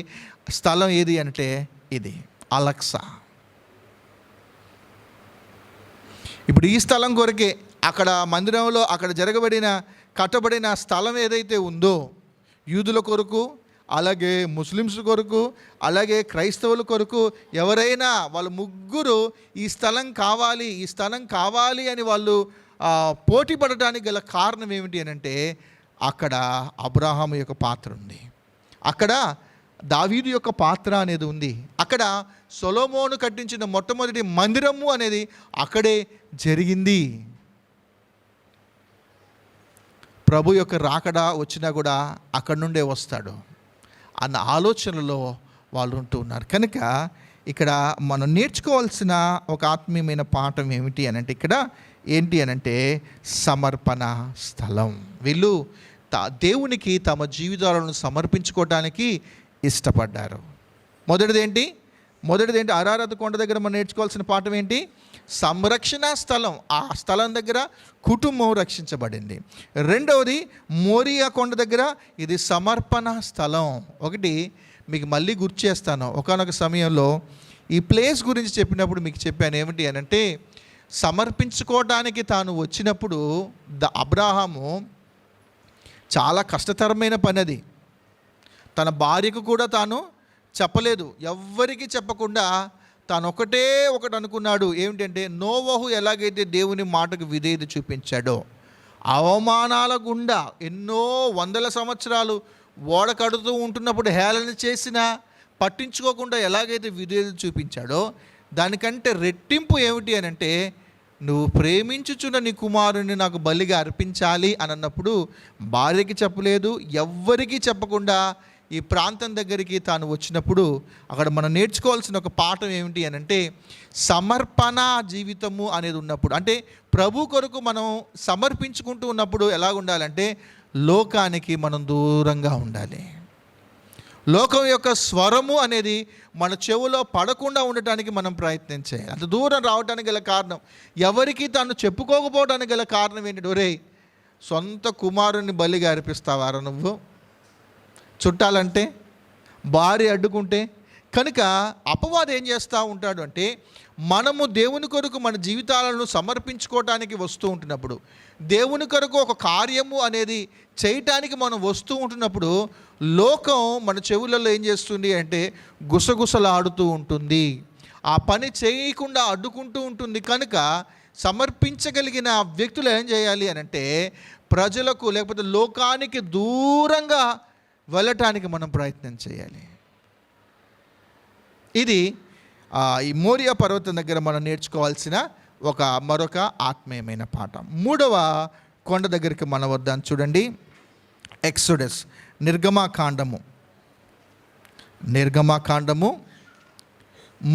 స్థలం ఏది అంటే ఇది అలెక్సా. ఇప్పుడు ఈ స్థలం కొరకే అక్కడ మందిరంలో అక్కడ కట్టబడిన స్థలం ఏదైతే ఉందో యూదుల కొరకు, అలాగే ముస్లిమ్స్ కొరకు, అలాగే క్రైస్తవుల కొరకు, ఎవరైనా వాళ్ళు ముగ్గురు ఈ స్థలం కావాలి అని వాళ్ళు పోటీ పడటానికి గల కారణం ఏమిటి అని అంటే, అక్కడ అబ్రాహాము యొక్క పాత్ర ఉంది, అక్కడ దావీదు యొక్క పాత్ర అనేది ఉంది, అక్కడ సొలొమోను కట్టించిన మొట్టమొదటి మందిరము అనేది అక్కడే జరిగింది. ప్రభు యొక్క రాకడ వచ్చినా కూడా అక్కడి నుండే వస్తాడు అన్న ఆలోచనలో వాళ్ళు ఉంటూ ఉన్నారు. కనుక ఇక్కడ మనం నేర్చుకోవాల్సిన ఒక ఆత్మీయమైన పాఠం ఏమిటి అని అంటే, ఇక్కడ ఏంటి అని అంటే సమర్పణ స్థలం. వీళ్ళు దేవునికి తమ జీవితాలను సమర్పించుకోవడానికి ఇష్టపడ్డారు. మొదటిది ఏంటి అరారత్ కొండ దగ్గర మనం నేర్చుకోవాల్సిన పాఠం ఏంటి? సంరక్షణ స్థలం. ఆ స్థలం దగ్గర కుటుంబం రక్షించబడింది. రెండవది మోరియా కొండ దగ్గర ఇది సమర్పణ స్థలం. ఒకటి మీకు మళ్ళీ గుర్తు చేస్తాను, ఒకానొక సమయంలో ఈ ప్లేస్ గురించి చెప్పినప్పుడు మీకు చెప్పాను ఏమిటి అని అంటే, సమర్పించుకోవడానికి తాను వచ్చినప్పుడు అబ్రాహాము చాలా కష్టతరమైన పని అది. తన భార్యకు కూడా తాను చెప్పలేదు, ఎవ్వరికీ చెప్పకుండా తాను ఒకటి అనుకున్నాడు. ఏమిటంటే, నోవహు ఎలాగైతే దేవుని మాటకు విధేయత చూపించాడో, అవమానాల గుండా ఎన్నో వందల సంవత్సరాలు ఓడ కడుతూ ఉంటున్నప్పుడు హేళన చేసినా పట్టించుకోకుండా ఎలాగైతే విధేయత చూపించాడో, దానికంటే రెట్టింపు ఏమిటి అని అంటే, నువ్వు ప్రేమించుచున్న నీ కుమారుని నాకు బలిగా అర్పించాలి అని అన్నప్పుడు భార్యకి చెప్పలేదు, ఎవ్వరికీ చెప్పకుండా ఈ ప్రాంతం దగ్గరికి తాను వచ్చినప్పుడు అక్కడ మనం నేర్చుకోవాల్సిన ఒక పాఠం ఏమిటి అని అంటే, సమర్పణ జీవితము అనేది ఉన్నప్పుడు, అంటే ప్రభు కొరకు మనం సమర్పించుకుంటూ ఉన్నప్పుడు ఎలా ఉండాలంటే, లోకానికి మనం దూరంగా ఉండాలి. లోకం యొక్క స్వరము అనేది మన చెవులో పడకుండా ఉండటానికి మనం ప్రయత్నం చేయాలి. అంత దూరం రావడానికి గల కారణం, ఎవరికి తాను చెప్పుకోకపోవడానికి గల కారణం ఏంటంటే, ఒరేయ్ సొంత కుమారుని బలిగా అర్పిస్తావారా నువ్వు? చుట్టాలంటే, భార్య అడ్డుకుంటే. కనుక అపవాది ఏం చేస్తూ ఉంటాడు అంటే, మనము దేవుని కొరకు మన జీవితాలను సమర్పించుకోవటానికి వస్తూ ఉంటున్నప్పుడు, దేవుని కొరకు ఒక కార్యము అనేది చేయటానికి మనం వస్తూ ఉంటున్నప్పుడు, లోకం మన చెవులలో ఏం చేస్తుంది అంటే గుసగుసలాడుతూ ఉంటుంది, ఆ పని చేయకుండా అడ్డుకుంటూ ఉంటుంది. కనుక సమర్పించగలిగిన వ్యక్తులు ఏం చేయాలి అని అంటే, ప్రజలకు లేకపోతే లోకానికి దూరంగా వెళ్ళటానికి మనం ప్రయత్నం చేయాలి. ఇది ఈ మోరియా పర్వతం దగ్గర మనం నేర్చుకోవాల్సిన మరొక ఆత్మీయమైన పాఠం. 3వ కొండ దగ్గరికి మనం వద్దాం. చూడండి, ఎక్సోడస్, నిర్గమాకాండము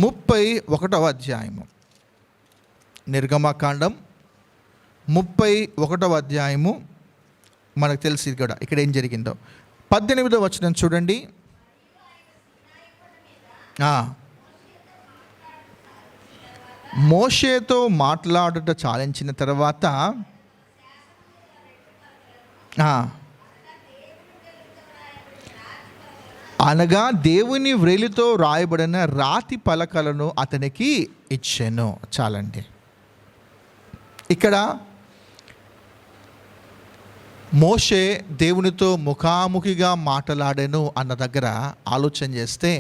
31వ అధ్యాయము. నిర్గమాకాండం 31వ అధ్యాయము. మనకు తెలిసి కూడా ఇక్కడ ఏం జరిగిందో 18వ వచనం చూడండి. మోషేతో మాట్లాడుట చాలించిన తర్వాత అనగా దేవుని వ్రేలితో రాయబడిన రాతి పలకలను అతనికి ఇచ్చెను. చాలండి. ఇక్కడ మోషే దేవునితో ముఖాముఖిగా మాట్లాడాను అన్న దగ్గర ఆలోచన చేస్తే,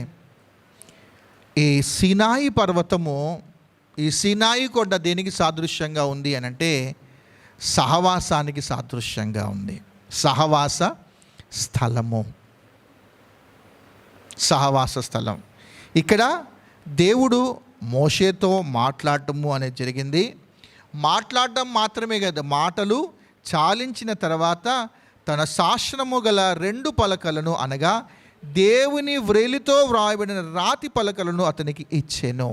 ఈ సీనాయి పర్వతము, ఈ సీనాయి కొండ దేనికి సాదృశ్యంగా ఉంది అని అంటే, సహవాసానికి సాదృశ్యంగా ఉంది. సహవాస స్థలము, సహవాస స్థలం. ఇక్కడ దేవుడు మోషేతో మాట్లాడటము అనేది జరిగింది. మాట్లాడటం మాత్రమే కాదు, మాటలు చాలించిన తర్వాత తన శాసనము గల 2 పలకలను, అనగా దేవుని వ్రేలితో వ్రాయబడిన రాతి పలకలను అతనికి ఇచ్చెను.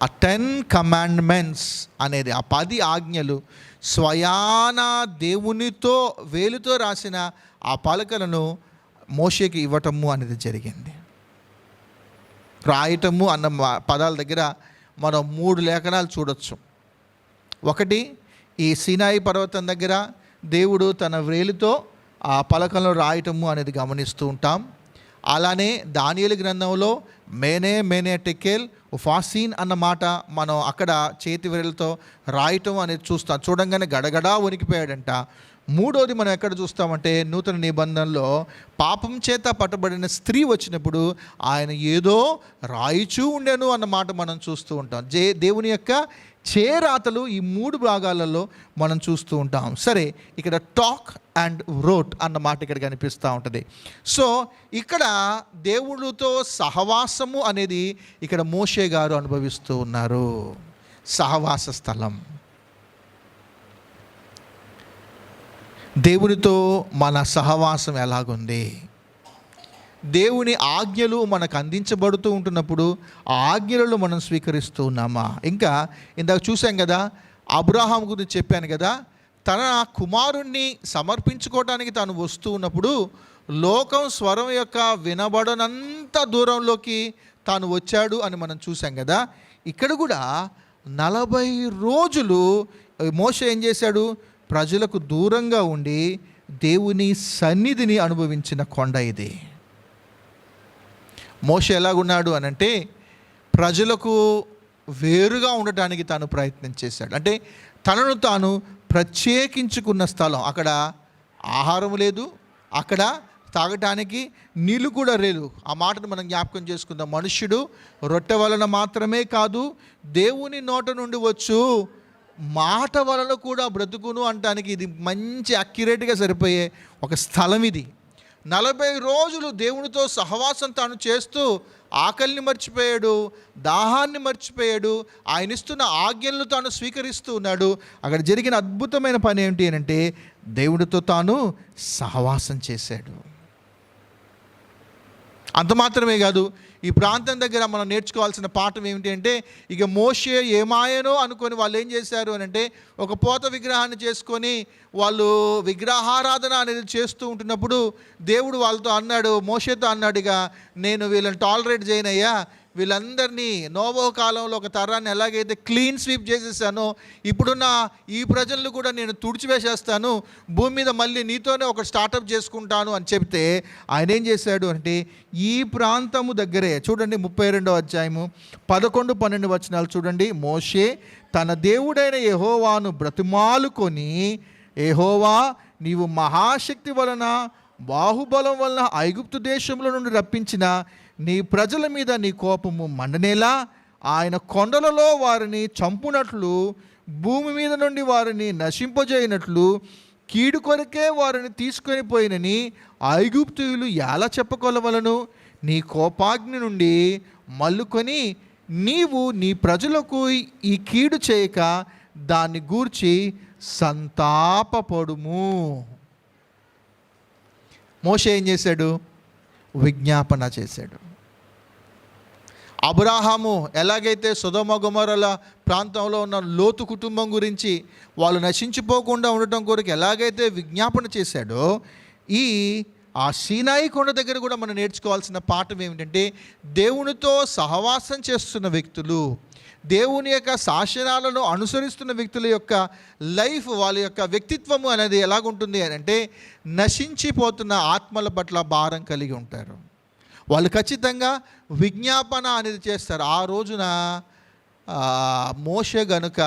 ఆ 10 కమాండ్మెంట్స్ అనేది, ఆ 10 ఆజ్ఞలు స్వయాన దేవునితో వేలుతో రాసిన ఆ పలకలను మోషేకి ఇవ్వటము అనేది జరిగింది. రాయటము అన్న పదాల దగ్గర మనం 3 లేఖనాలు చూడొచ్చు. ఒకటి, ఈ సీనాయి పర్వతం దగ్గర దేవుడు తన వ్రేలితో ఆ పలకలను రాయటము అనేది గమనిస్తూ ఉంటాం. అలానే దానియేలు గ్రంథంలో మేనే టెకేల్ ఫాసీన్ అన్న మాట మనం అక్కడ చేతి వ్రేలితో రాయటం అనేది చూస్తాం. చూడంగానే గడగడా వణికిపోయాడంట. 3వది మనం ఎక్కడ చూస్తామంటే, నూతన నిబంధనలో పాపం చేత పట్టబడిన స్త్రీ వచ్చినప్పుడు ఆయన ఏదో రాయిచూ ఉండెను అన్న మాట మనం చూస్తూ ఉంటాం. దేవుని యొక్క చేరాతలు ఈ 3 భాగాలలో మనం చూస్తూ ఉంటాం. సరే, ఇక్కడ టాక్ అండ్ రోట్ అన్న మాట ఇక్కడ కనిపిస్తూ ఉంటుంది. సో ఇక్కడ దేవుడితో సహవాసము అనేది ఇక్కడ మోషే గారు అనుభవిస్తూ ఉన్నారు. సహవాస స్థలం, దేవునితో మన సహవాసం ఎలాగుంది? దేవుని ఆజ్ఞలు మనకు అందించబడుతూ ఉంటున్నప్పుడు ఆ ఆజ్ఞలను మనం స్వీకరిస్తూ ఉన్నామా? ఇంకా ఇందాక చూసాం కదా, అబ్రహాం గురించి చెప్పాను కదా, తన కుమారుణ్ణి సమర్పించుకోవడానికి తాను వస్తూ ఉన్నప్పుడు లోకం స్వరం యొక్క వినబడనంత దూరంలోకి తాను వచ్చాడు అని మనం చూసాం కదా. ఇక్కడ కూడా 40 రోజులు మోషే ఏం చేశాడు? ప్రజలకు దూరంగా ఉండి దేవుని సన్నిధిని అనుభవించిన కొండ ఇది. మోషే ఎలాగున్నాడు అనంటే, ప్రజలకు వేరుగా ఉండటానికి తాను ప్రయత్నం చేశాడు. అంటే తనను తాను ప్రత్యేకించుకున్న స్థలం. అక్కడ ఆహారం లేదు, అక్కడ తాగటానికి నీళ్ళు కూడా లేదు. ఆ మాటను మనం జ్ఞాపకం చేసుకుందాం. మనుష్యుడు రొట్టె వలన మాత్రమే కాదు, దేవుని నోట నుండి వచ్చు మాట వలన కూడా బ్రతుకును అంటానికి ఇది మంచి అక్యురేట్గా సరిపోయే ఒక స్థలం ఇది. 40 రోజులు దేవునితో సహవాసం తాను చేస్తూ ఆకలిని మర్చిపోయాడు, దాహాన్ని మర్చిపోయాడు, ఆయన ఇస్తున్న ఆజ్ఞలను తాను స్వీకరిస్తూ ఉన్నాడు. అక్కడ జరిగిన అద్భుతమైన పని ఏంటి అని అంటే దేవుడితో తాను సహవాసం చేశాడు. అంత మాత్రమే కాదు, ఈ ప్రాంతం దగ్గర మనం నేర్చుకోవాల్సిన పాఠం ఏమిటి అంటే, ఇక మోషే ఏమాయనో అనుకొని వాళ్ళు ఏం చేశారు అని అంటే ఒక పోత విగ్రహాన్ని చేసుకొని వాళ్ళు విగ్రహారాధన అనేది చేస్తూ ఉంటున్నప్పుడు దేవుడు వాళ్ళతో అన్నాడు, మోషేతో అన్నాడు, ఇక నేను వీళ్ళని టాలరేట్ చేయనయ్యా, వీళ్ళందరినీ నోవో కాలంలో ఒక తరాన్ని ఎలాగైతే క్లీన్ స్వీప్ చేసేసానో ఇప్పుడున్న ఈ ప్రజలను కూడా నేను తుడిచివేసేస్తాను, భూమి మీద మళ్ళీ నీతోనే ఒక స్టార్టప్ చేసుకుంటాను అని చెప్తే ఆయన ఏం చేశాడు అంటే ఈ ప్రాంతము దగ్గరే చూడండి 32వ అధ్యాయము 11-12 వచనాలు చూడండి. మోషే తన దేవుడైన యెహోవాను బ్రతిమాలుకొని, యెహోవా నీవు మహాశక్తి వలన బాహుబలం వలన ఐగుప్తు దేశంలో నుండి రప్పించిన నీ ప్రజల మీద నీ కోపము మండనేలా ఆయన కొండలలో వారిని చంపునట్లు భూమి మీద నుండి వారిని నశింపజేయనట్లు కీడు కొరకే వారిని తీసుకొని పోయినని ఐగుప్తీయులు ఎలా చెప్పకొలవలను? నీ కోపాగ్ని నుండి మల్లుకొని నీవు నీ ప్రజలకు ఈ కీడు చేయక దాన్ని గూర్చి సంతాపపడుము. మోషే ఏం చేశాడు? విజ్ఞాపన చేశాడు. అబ్రాహాము ఎలాగైతే సొదొమ గొమొర్రా ప్రాంతంలో ఉన్న లోతు కుటుంబం గురించి వాళ్ళు నశించిపోకుండా ఉండటం కొరకు ఎలాగైతే విజ్ఞాపన చేశాడో, ఆ సీనాయి కొండ దగ్గర కూడా మనం నేర్చుకోవాల్సిన పాఠం ఏమిటంటే దేవునితో సహవాసం చేస్తున్న వ్యక్తులు, దేవుని యొక్క శాసనాలను అనుసరిస్తున్న వ్యక్తుల యొక్క లైఫ్, వాళ్ళ యొక్క వ్యక్తిత్వము అనేది ఎలాగుంటుంది అని అంటే నశించిపోతున్న ఆత్మల పట్ల భారం కలిగి ఉంటారు. వాళ్ళు ఖచ్చితంగా విజ్ఞాపన అనేది చేస్తారు. ఆ రోజున మోషే గనుక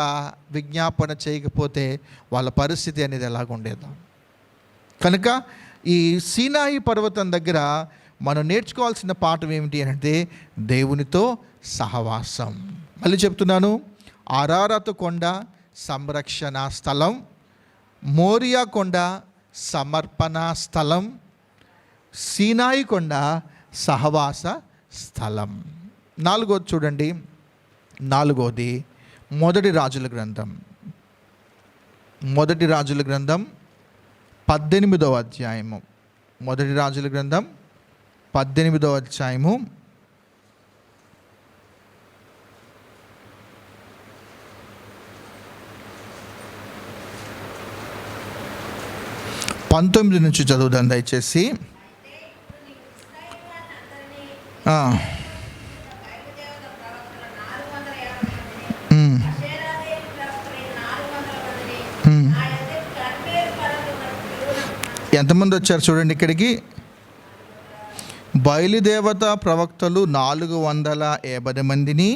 విజ్ఞాపన చేయకపోతే వాళ్ళ పరిస్థితి అనేది ఎలాగుండేదో. కనుక ఈ సీనాయి పర్వతం దగ్గర మనం నేర్చుకోవాల్సిన పాఠం ఏమిటి అంటే దేవునితో సహవాసం. మళ్ళీ చెప్తున్నాను, అరారతు కొండ సంరక్షణ స్థలం, మోరియా కొండ సమర్పణ స్థలం, సీనాయి కొండ సహవాస స్థలం. నాలుగోది చూడండి, నాలుగోది మొదటి రాజుల గ్రంథం 18వ అధ్యాయము. మొదటి రాజుల గ్రంథం 18వ అధ్యాయము 19 నుంచి చదువుదాం దయచేసి. ఎంతమంది వచ్చారు చూడండి ఇక్కడికి. బయలుదేవత ప్రవక్తలు 450 మందిని,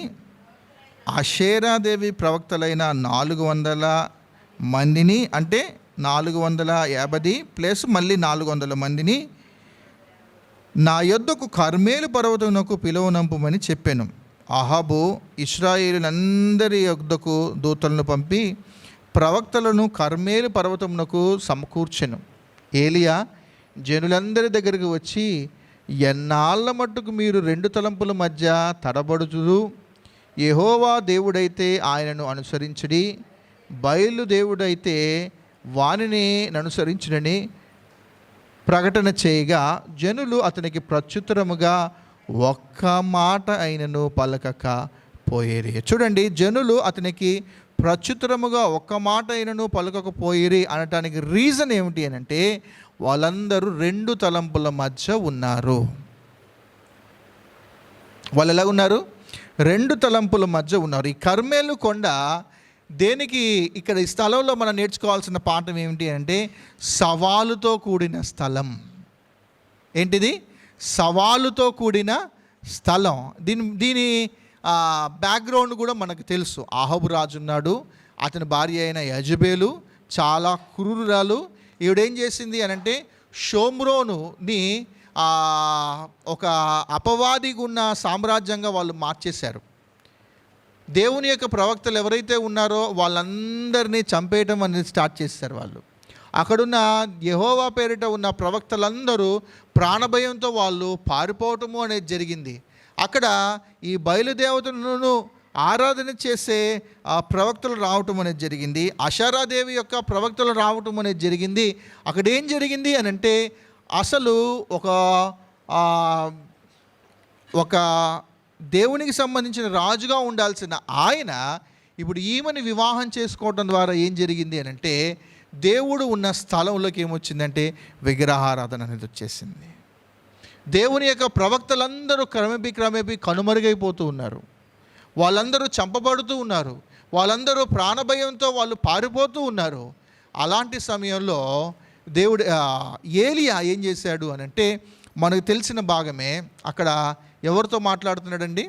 అషేరాదేవి ప్రవక్తలైన 400 మందిని, అంటే 450 ప్లస్ మళ్ళీ 400 మందిని నా యొద్దకు కర్మేలు పర్వతమునకు పిలువనంపమని చెప్పాను. అహాబు ఇశ్రాయేలులందరి యొద్దకు దూతలను పంపి ప్రవక్తలను కర్మేలు పర్వతమునకు సమకూర్చెను. ఏలియా జనులందరి దగ్గరికి వచ్చి, ఎన్నాళ్ళ మట్టుకు మీరు 2 తలంపుల మధ్య తడబడుతురు? యెహోవా దేవుడైతే ఆయనను అనుసరించుడి, బయలు దేవుడైతే వానిని అనుసరించుడని ప్రకటన చేయగా జనులు అతనికి ప్రత్యుత్తరముగా ఒక్క మాట అయినను పలకక పోయేరి. చూడండి, జనులు అతనికి ప్రత్యుత్తరముగా ఒక్క మాట అయినను పలకకపోయిరి అనటానికి రీజన్ ఏమిటి అని అంటే వాళ్ళందరూ 2 తలంపుల మధ్య ఉన్నారు. వాళ్ళు ఎలా ఉన్నారు? 2 తలంపుల మధ్య ఉన్నారు. ఈ కర్మేలు కొండ దేనికి, ఇక్కడ ఈ స్థలంలో మనం నేర్చుకోవాల్సిన పాఠం ఏమిటి అంటే సవాలుతో కూడిన స్థలం. ఏంటిది? సవాలుతో కూడిన స్థలం. దీని బ్యాక్గ్రౌండ్ కూడా మనకు తెలుసు. అహాబు రాజు ఉన్నాడు, అతని భార్య అయిన యజబేలు చాలా క్రూరురాలు. ఈవిడేం చేసింది అని అంటే షోమ్రోనుని ఒక అపవాదిగా ఉన్న సామ్రాజ్యంగా వాళ్ళు మార్చేశారు. దేవుని యొక్క ప్రవక్తలు ఎవరైతే ఉన్నారో వాళ్ళందరినీ చంపేయటం అనేది స్టార్ట్ చేశారు వాళ్ళు. అక్కడున్న యెహోవా పేరిట ఉన్న ప్రవక్తలందరూ ప్రాణభయంతో వాళ్ళు పారిపోవటము అనేది జరిగింది. అక్కడ ఈ బయలుదేవతలను ఆరాధన చేసే ఆ ప్రవక్తలు రావటం అనేది జరిగింది. అషారాదేవి యొక్క ప్రవక్తలు రావటం అనేది జరిగింది. అక్కడ ఏం జరిగింది అని అంటే, అసలు ఒక దేవునికి సంబంధించిన రాజుగా ఉండాల్సిన ఆయన ఇప్పుడు ఈమెను వివాహం చేసుకోవడం ద్వారా ఏం జరిగింది అని అంటే, దేవుడు ఉన్న స్థలంలోకి ఏమొచ్చిందంటే విగ్రహారాధన అనేది వచ్చేసింది. దేవుని యొక్క ప్రవక్తలందరూ క్రమేపీ కనుమరుగైపోతూ ఉన్నారు. వాళ్ళందరూ చంపబడుతూ ఉన్నారు. వాళ్ళందరూ ప్రాణభయంతో వాళ్ళు పారిపోతూ ఉన్నారు. అలాంటి సమయంలో దేవుడు ఏలియా ఏం చేశాడు అని అంటే, మనకు తెలిసిన భాగమే. అక్కడ ఎవరితో మాట్లాడుతున్నాడండి?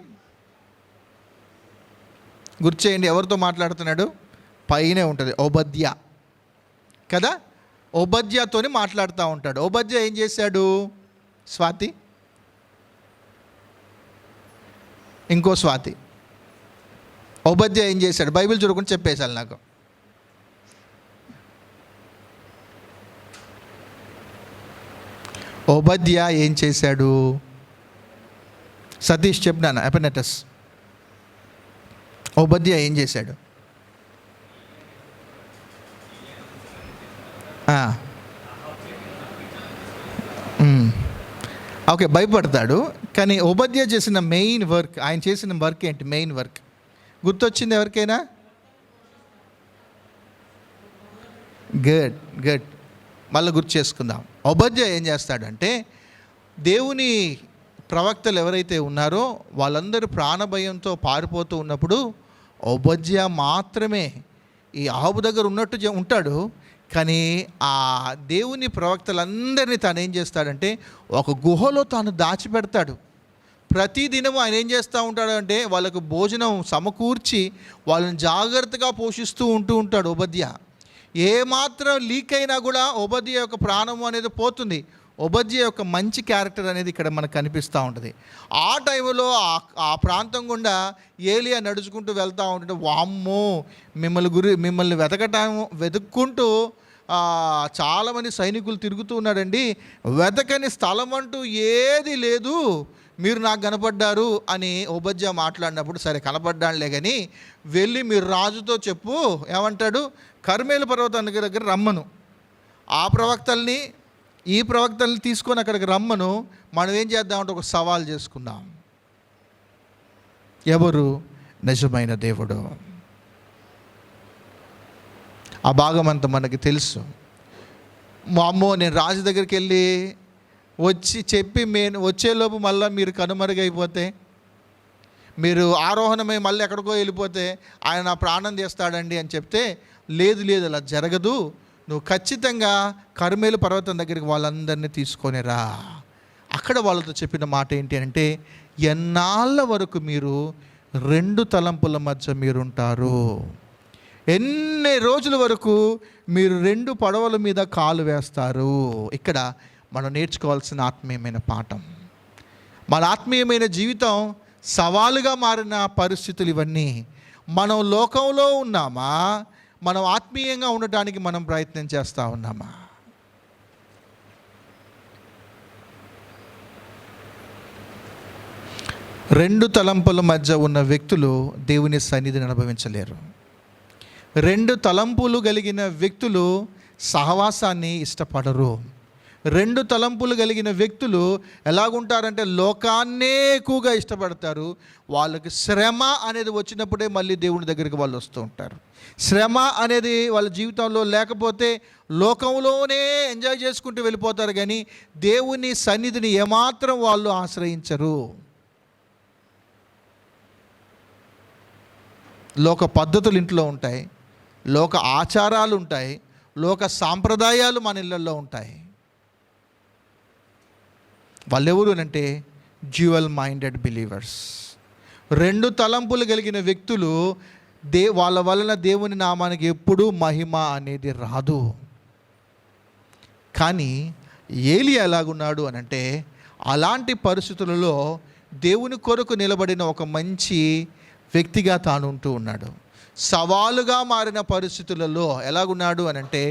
గుర్చేయండి, ఎవరితో మాట్లాడుతున్నాడు? పైనే ఉంటుంది, ఓబద్యా కదా. ఓబద్యాతోని మాట్లాడుతూ ఉంటాడు. ఓబద్యా ఏం చేశాడు? స్వాతి, ఇంకో స్వాతి, ఓబద్యా ఏం చేశాడు? బైబిల్ చూడకుండా చెప్పేశాను నాకు. ఓబద్యా ఏం చేశాడు? సతీష్ చెప్పినాను. ఎపనెటస్, ఓబద్యా ఏం చేశాడు? ఓకే, భయపడతాడు. కానీ ఓబద్యా చేసిన మెయిన్ వర్క్, ఆయన చేసిన వర్క్ ఏంటి? మెయిన్ వర్క్ గుర్తొచ్చింది ఎవరికైనా? గుడ్, మళ్ళీ గుర్తు చేసుకుందాం. ఓబద్యా ఏం చేస్తాడంటే, దేవుని ప్రవక్తలు ఎవరైతే ఉన్నారో వాళ్ళందరూ ప్రాణభయంతో పారిపోతూ ఉన్నప్పుడు ఓబద్యా మాత్రమే ఈ ఆహబు దగ్గర ఉన్నట్టు ఉంటాడు. కానీ ఆ దేవుని ప్రవక్తలందరినీ తాను ఏం చేస్తాడంటే ఒక గుహలో తాను దాచిపెడతాడు. ప్రతిదినము ఆయన ఏం చేస్తూ ఉంటాడు అంటే వాళ్ళకు భోజనం సమకూర్చి వాళ్ళని జాగ్రత్తగా పోషిస్తూ ఉంటాడు ఓబద్యా. ఏమాత్రం లీక్ అయినా కూడా ఓబద్యా యొక్క ప్రాణము అనేది పోతుంది. ఓబద్యా యొక్క మంచి క్యారెక్టర్ అనేది ఇక్కడ మనకు కనిపిస్తూ ఉంటుంది. ఆ టైంలో ఆ ప్రాంతం గుండా ఏలియా నడుచుకుంటూ వెళ్తూ ఉంటుంటే, వామ్మో మిమ్మల్ని వెతుక్కుంటూ చాలామంది సైనికులు తిరుగుతూ ఉన్నాడండి, వెతకని స్థలం అంటూ ఏది లేదు, మీరు నాకు కనపడ్డారు అని ఓబద్యా మాట్లాడినప్పుడు, సరే కనపడ్డానులే కానీ వెళ్ళి మీరు రాజుతో చెప్పు. ఏమంటాడు? కర్మేలు పర్వతానికి దగ్గర రమ్మను, ఆ ప్రవక్తల్ని ఈ ప్రవక్తల్ని తీసుకొని అక్కడికి రమ్మను, మనం ఏం చేద్దామంటే ఒక సవాల్ చేసుకుందాం. ఎవరు? నిజమైన దేవుడు. ఆ భాగం అంతా మనకి తెలుసు. అమ్మో, నేను రాజు దగ్గరికి వెళ్ళి వచ్చి చెప్పి వచ్చేలోపు మళ్ళీ మీరు కనుమరుగైపోతే, మీరు ఆరోహణమై మళ్ళీ ఎక్కడికో వెళ్ళిపోతే ఆయన నా ప్రాణం తీస్తాడండి అని చెప్తే, లేదు అలా జరగదు, నువ్వు ఖచ్చితంగా కర్మేలు పర్వతం దగ్గరికి వాళ్ళందరినీ తీసుకొని రా. అక్కడ వాళ్ళతో చెప్పిన మాట ఏంటి అంటే, ఎన్నాళ్ళ వరకు మీరు రెండు తలంపుల మధ్య మీరుంటారు? ఎన్ని రోజుల వరకు మీరు రెండు పడవల మీద కాలు వేస్తారు? ఇక్కడ మనం నేర్చుకోవాల్సిన ఆత్మీయమైన పాఠం. మన ఆత్మీయమైన జీవితం సవాలుగా మారిన పరిస్థితులు ఇవన్నీ. మనం లోకంలో ఉన్నామా? మనం ఆత్మీయంగా ఉండటానికి మనం ప్రయత్నం చేస్తూ ఉన్నామా? రెండు తలంపుల మధ్య ఉన్న వ్యక్తులు దేవుని సన్నిధిని అనుభవించలేరు. రెండు తలంపులు కలిగిన వ్యక్తులు సహవాసాన్ని ఇష్టపడరు. రెండు తలంపులు కలిగిన వ్యక్తులు ఎలాగుంటారంటే లోకాన్నే ఎక్కువగా ఇష్టపడతారు. వాళ్ళకి శ్రమ అనేది వచ్చినప్పుడే మళ్ళీ దేవుని దగ్గరికి వాళ్ళు వస్తూ ఉంటారు. శ్రమ అనేది వాళ్ళ జీవితంలో లేకపోతే లోకంలోనే ఎంజాయ్ చేసుకుంటూ వెళ్ళిపోతారు, కానీ దేవుని సన్నిధిని ఏమాత్రం వాళ్ళు ఆశ్రయించరు. లోక పద్ధతులు ఇంట్లో ఉంటాయి, లోక ఆచారాలు ఉంటాయి, లోక సాంప్రదాయాలు మన ఇళ్ళల్లో ఉంటాయి. వాళ్ళెవరు అంటే డ్యూయల్ మైండెడ్ బిలీవర్స్. రెండు తలంపులు కలిగిన వ్యక్తులు వాళ్ళ వలన దేవుని నామానికి ఎప్పుడూ మహిమ అనేది రాదు. కానీ ఏలియా ఎలాగున్నాడు అని అంటే, అలాంటి పరిస్థితులలో దేవుని కొరకు నిలబడిన ఒక మంచి వ్యక్తిగా తాను ఉంటూ ఉన్నాడు. సవాలుగా మారిన పరిస్థితులలో ఎలాగున్నాడు అని అంటే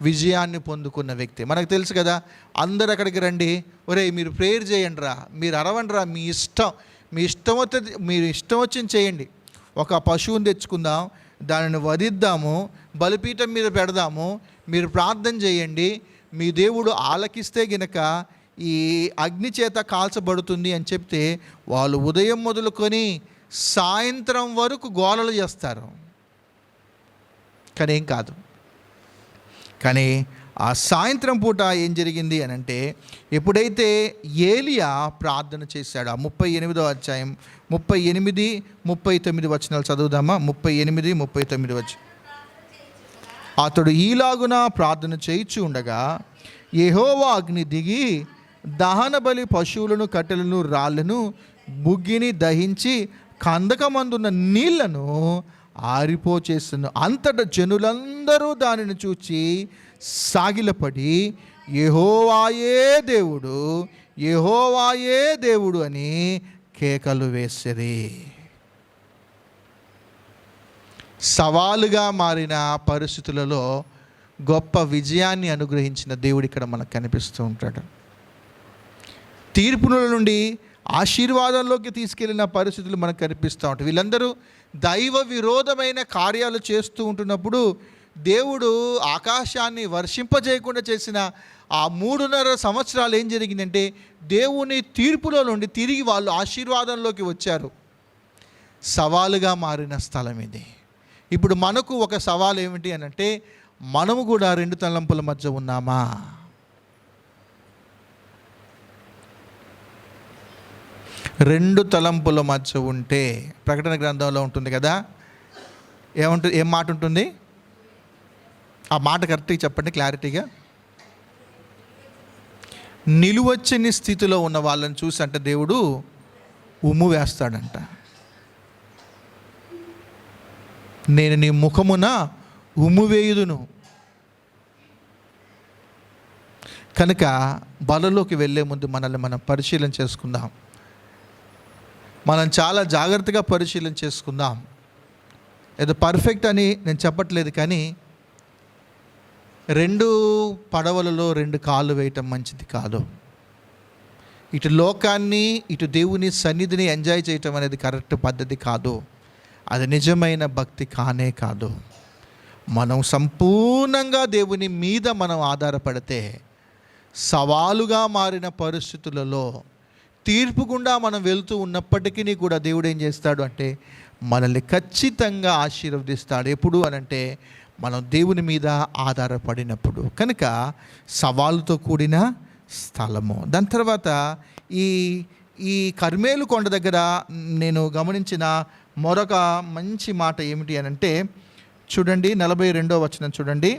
విజయాన్ని పొందుకున్న వ్యక్తి. మనకు తెలుసు కదా, అందరు అక్కడికి రండి, ఒరే మీరు ప్రేయర్ చేయండి రా, మీరు అరవండి రా, మీ ఇష్టం, మీరు ఇష్టం వచ్చింది చేయండి. ఒక పశువుని తెచ్చుకుందాం, దానిని వధిద్దాము, బలిపీఠం మీద పెడదాము, మీరు ప్రార్థన చేయండి, మీ దేవుడు ఆలకిస్తే గినక ఈ అగ్ని చేత కాల్చబడుతుంది అని చెప్తే వాళ్ళు ఉదయం మొదలుకొని సాయంత్రం వరకు గోలలు చేస్తారు. కానీ ఏం కాదు. కానీ ఆ సాయంత్రం పూట ఏం జరిగింది అని అంటే, ఎప్పుడైతే ఏలియా ప్రార్థన చేశాడు, ఆ 38వ అధ్యాయం 38, 39 వచనాలు చదువుదామా. 38, 39 వచ్చి, అతడు ఈలాగున ప్రార్థన చేయిచు ఉండగా యెహోవా అగ్ని దిగి దహన బలి పశువులను, కట్టెలను, రాళ్ళను, బుగ్గిని దహించి కందకమందున్న నీళ్లను ఆరిపోచేస్తును. అంతటా జనులందరూ దానిని చూచి సాగిలపడి యెహోవాయే దేవుడు, యెహోవాయే దేవుడు అని కేకలు వేసిరి. సవాలుగా మారిన పరిస్థితులలో గొప్ప విజయాన్ని అనుగ్రహించిన దేవుడు ఇక్కడ మనకు కనిపిస్తూ ఉంటాడు. తీర్పుల నుండి ఆశీర్వాదంలోకి తీసుకెళ్ళిన పరిస్థితులు మనకు కనిపిస్తూ ఉంటాయి. వీళ్ళందరూ దైవ విరోధమైన కార్యాలు చేస్తూ ఉంటున్నప్పుడు దేవుడు ఆకాశాన్ని వర్షింపజేయకుండా చేసిన ఆ 3.5 సంవత్సరాలు ఏం జరిగిందంటే, దేవుని తీర్పులో నుండి తిరిగి వాళ్ళు ఆశీర్వాదంలోకి వచ్చారు. సవాలుగా మారిన స్థలం ఇది. ఇప్పుడు మనకు ఒక సవాల్ ఏమిటి అని అంటే, మనము కూడా 2 తలంపుల మధ్య ఉన్నామా? రెండు తలంపుల మధ్య ఉంటే, ప్రకటన గ్రంథంలో ఉంటుంది కదా, ఏం మాట ఉంటుంది? ఆ మాట కరెక్ట్గా చెప్పండి, క్లారిటీగా. నిలువచ్చని స్థితిలో ఉన్న వాళ్ళని చూసి అంటే దేవుడు ఉమ్ము వేస్తాడంట. నేను నీ ముఖమున ఉమ్ము వేయుదును. కనుక బలలోకి వెళ్ళే ముందు మనల్ని మనం పరిశీలన చేసుకుందాం. మనం చాలా జాగ్రత్తగా పరిశీలన చేసుకుందాం. ఏదో పర్ఫెక్ట్ అని నేను చెప్పట్లేదు, కానీ 2 పడవలలో 2 కాళ్ళు వేయటం మంచిది కాదు. ఇటు లోకాన్ని, ఇటు దేవుని సన్నిధిని ఎంజాయ్ చేయటం అనేది కరెక్ట్ పద్ధతి కాదు. అది నిజమైన భక్తి కానే కాదు. మనం సంపూర్ణంగా దేవుని మీద మనం ఆధారపడితే, సవాలుగా మారిన పరిస్థితులలో తీర్పు గుండా మనం వెళ్తూ ఉన్నప్పటికీ కూడా దేవుడు ఏం చేస్తాడు అంటే, మనల్ని ఖచ్చితంగా ఆశీర్వదిస్తాడు. ఎప్పుడు అనంటే, మనం దేవుని మీద ఆధారపడినప్పుడు. కనుక సవాలుతో కూడిన స్థలము. దాని తర్వాత ఈ కర్మేలు కొండ దగ్గర నేను గమనించిన మరొక మంచి మాట ఏమిటి అని అంటే, చూడండి 42వ వచనం చూడండి.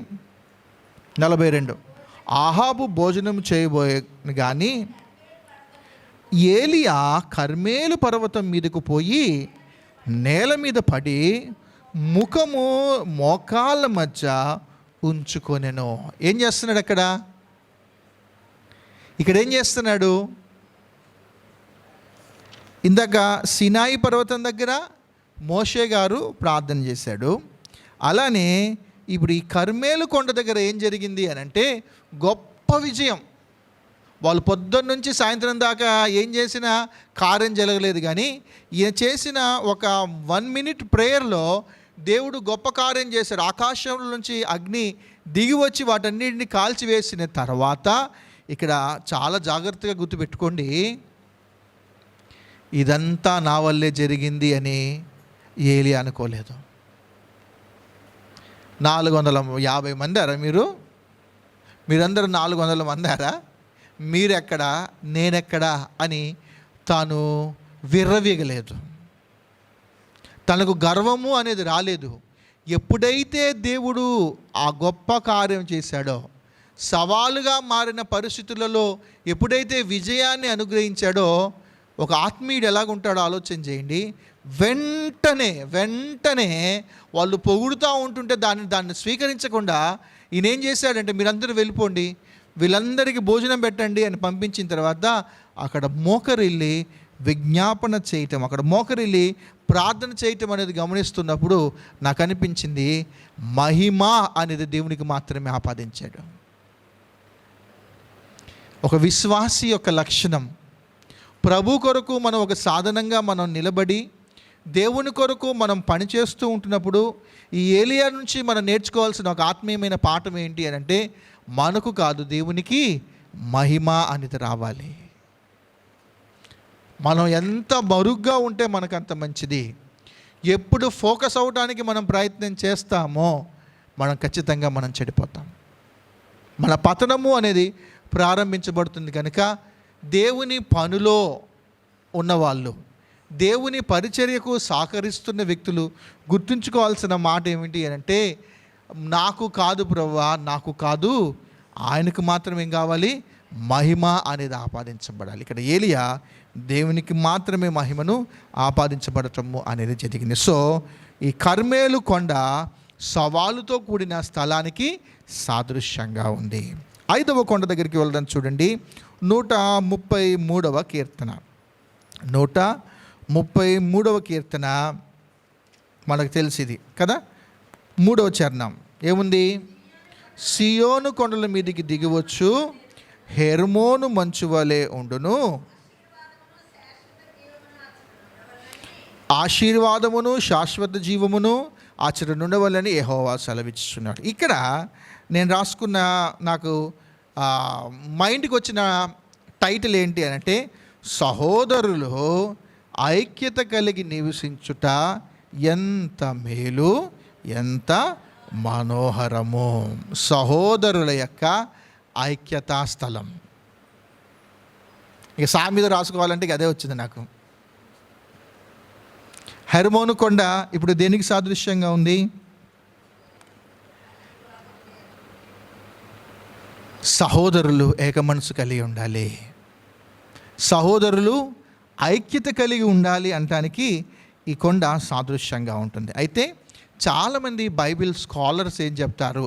42, ఆహాబు భోజనం చేయబోయే కానీ ఏలియా కర్మేలు పర్వతం మీదకు పోయి నేల మీద పడి ముఖము మోకాళ్ళ మధ్య ఉంచుకొనెను. ఏం చేస్తున్నాడు ఇక్కడ ఏం చేస్తున్నాడు? ఇందాక సినాయి పర్వతం దగ్గర మోషే గారు ప్రార్థన చేశాడు. అలానే ఇప్పుడు ఈ కర్మేలు కొండ దగ్గర ఏం జరిగింది అని అంటే, గొప్ప విజయం. వాళ్ళు పొద్దున్న నుంచి సాయంత్రం దాకా ఏం చేసినా కార్యం జరగలేదు, కానీ ఈయన చేసిన ఒక 1 minute ప్రేయర్లో దేవుడు గొప్ప కార్యం చేశాడు. ఆకాశంలో నుంచి అగ్ని దిగి వచ్చి వాటన్నిటిని కాల్చివేసిన తర్వాత, ఇక్కడ చాలా జాగ్రత్తగా గుర్తుపెట్టుకోండి, ఇదంతా నా వల్లే జరిగింది అని ఏలియా అనుకోలేదు. 450 మందారా మీరందరూ 400 మందారా? మీరెక్కడా నేనెక్కడా అని తాను విర్రవీగలేదు. తనకు గర్వము అనేది రాలేదు. ఎప్పుడైతే దేవుడు ఆ గొప్ప కార్యం చేశాడో, సవాలుగా మారిన పరిస్థితులలో ఎప్పుడైతే విజయాన్ని అనుగ్రహించాడో, ఒక ఆత్మీయుడు ఎలాగుంటాడో ఆలోచన చేయండి. వెంటనే వాళ్ళు పొగుడుతూ ఉంటుంటే దాన్ని స్వీకరించకుండా ఈయన ఏం చేశాడంటే, మీరందరూ వెళ్ళిపోండి, వీళ్ళందరికీ భోజనం పెట్టండి అని పంపించిన తర్వాత అక్కడ మోకరిల్లి విజ్ఞాపన చేయటం, అక్కడ మోకరిల్లి ప్రార్థన చేయటం అనేది గమనిస్తున్నప్పుడు నాకు అనిపించింది, మహిమ అనేది దేవునికి మాత్రమే ఆపాదించాడు. ఒక విశ్వాసి యొక్క లక్షణం ప్రభు కొరకు మనం ఒక సాధనంగా మనం నిలబడి దేవుని కొరకు మనం పనిచేస్తూ ఉంటున్నప్పుడు ఈ ఏలియా నుంచి మనం నేర్చుకోవాల్సిన ఒక ఆత్మీయమైన పాఠం ఏంటి అని అంటే, మనకు కాదు దేవునికి మహిమ అనేది రావాలి. మనం ఎంత మరుగ్గా ఉంటే మనకు అంత మంచిది. ఎప్పుడు ఫోకస్ అవడానికి మనం ప్రయత్నం చేస్తామో మనం ఖచ్చితంగా మనం చెడిపోతాం. మన పతనము అనేది ప్రారంభించబడుతుంది. కనుక దేవుని పనిలో ఉన్నవాళ్ళు, దేవుని పరిచర్యకు సహకరిస్తున్న వ్యక్తులు గుర్తుంచుకోవాల్సిన మాట ఏమిటి అని అంటే, నాకు కాదు ప్రభువా, నాకు కాదు, ఆయనకు మాత్రం ఏం కావాలి, మహిమ అనేది ఆపాదించబడాలి. ఇక్కడ ఏలియా దేవునికి మాత్రమే మహిమను ఆపాదించబడటము అనేది జరిగింది. సో ఈ కర్మేలు కొండ సవాలుతో కూడిన స్థలానికి సాదృశ్యంగా ఉంది. 5వ కొండ దగ్గరికి వెళ్దాం. చూడండి, 133వ కీర్తన. 133వ కీర్తన మనకు తెలిసింది కదా. 3వ చరణం ఏముంది? సియోను కొండల మీదికి దిగివచ్చు, హెర్మోను మంచు వలె ఉండును, ఆశీర్వాదమును శాశ్వత జీవమును ఆచరణుండవలని యెహోవా సెలవిస్తున్నాడు. ఇక్కడ నేను రాసుకున్న, నాకు మైండ్కి వచ్చిన టైటిల్ ఏంటి అని అంటే, సహోదరులు ఐక్యత కలిగి నివసించుట ఎంత మేలు, ఎంత మనోహరము. సహోదరుల యొక్క ఐక్యతా స్థలం. ఇక సామెత రాసుకోవాలంటే అదే వచ్చింది నాకు. హెర్మోను కొండ ఇప్పుడు దేనికి సాదృశ్యంగా ఉంది? సహోదరులు ఏక మనసు కలిగి ఉండాలి, సహోదరులు ఐక్యత కలిగి ఉండాలి అనటానికి ఈ కొండ సాదృశ్యంగా ఉంటుంది. అయితే చాలామంది బైబిల్ స్కాలర్స్ ఏం చెప్తారు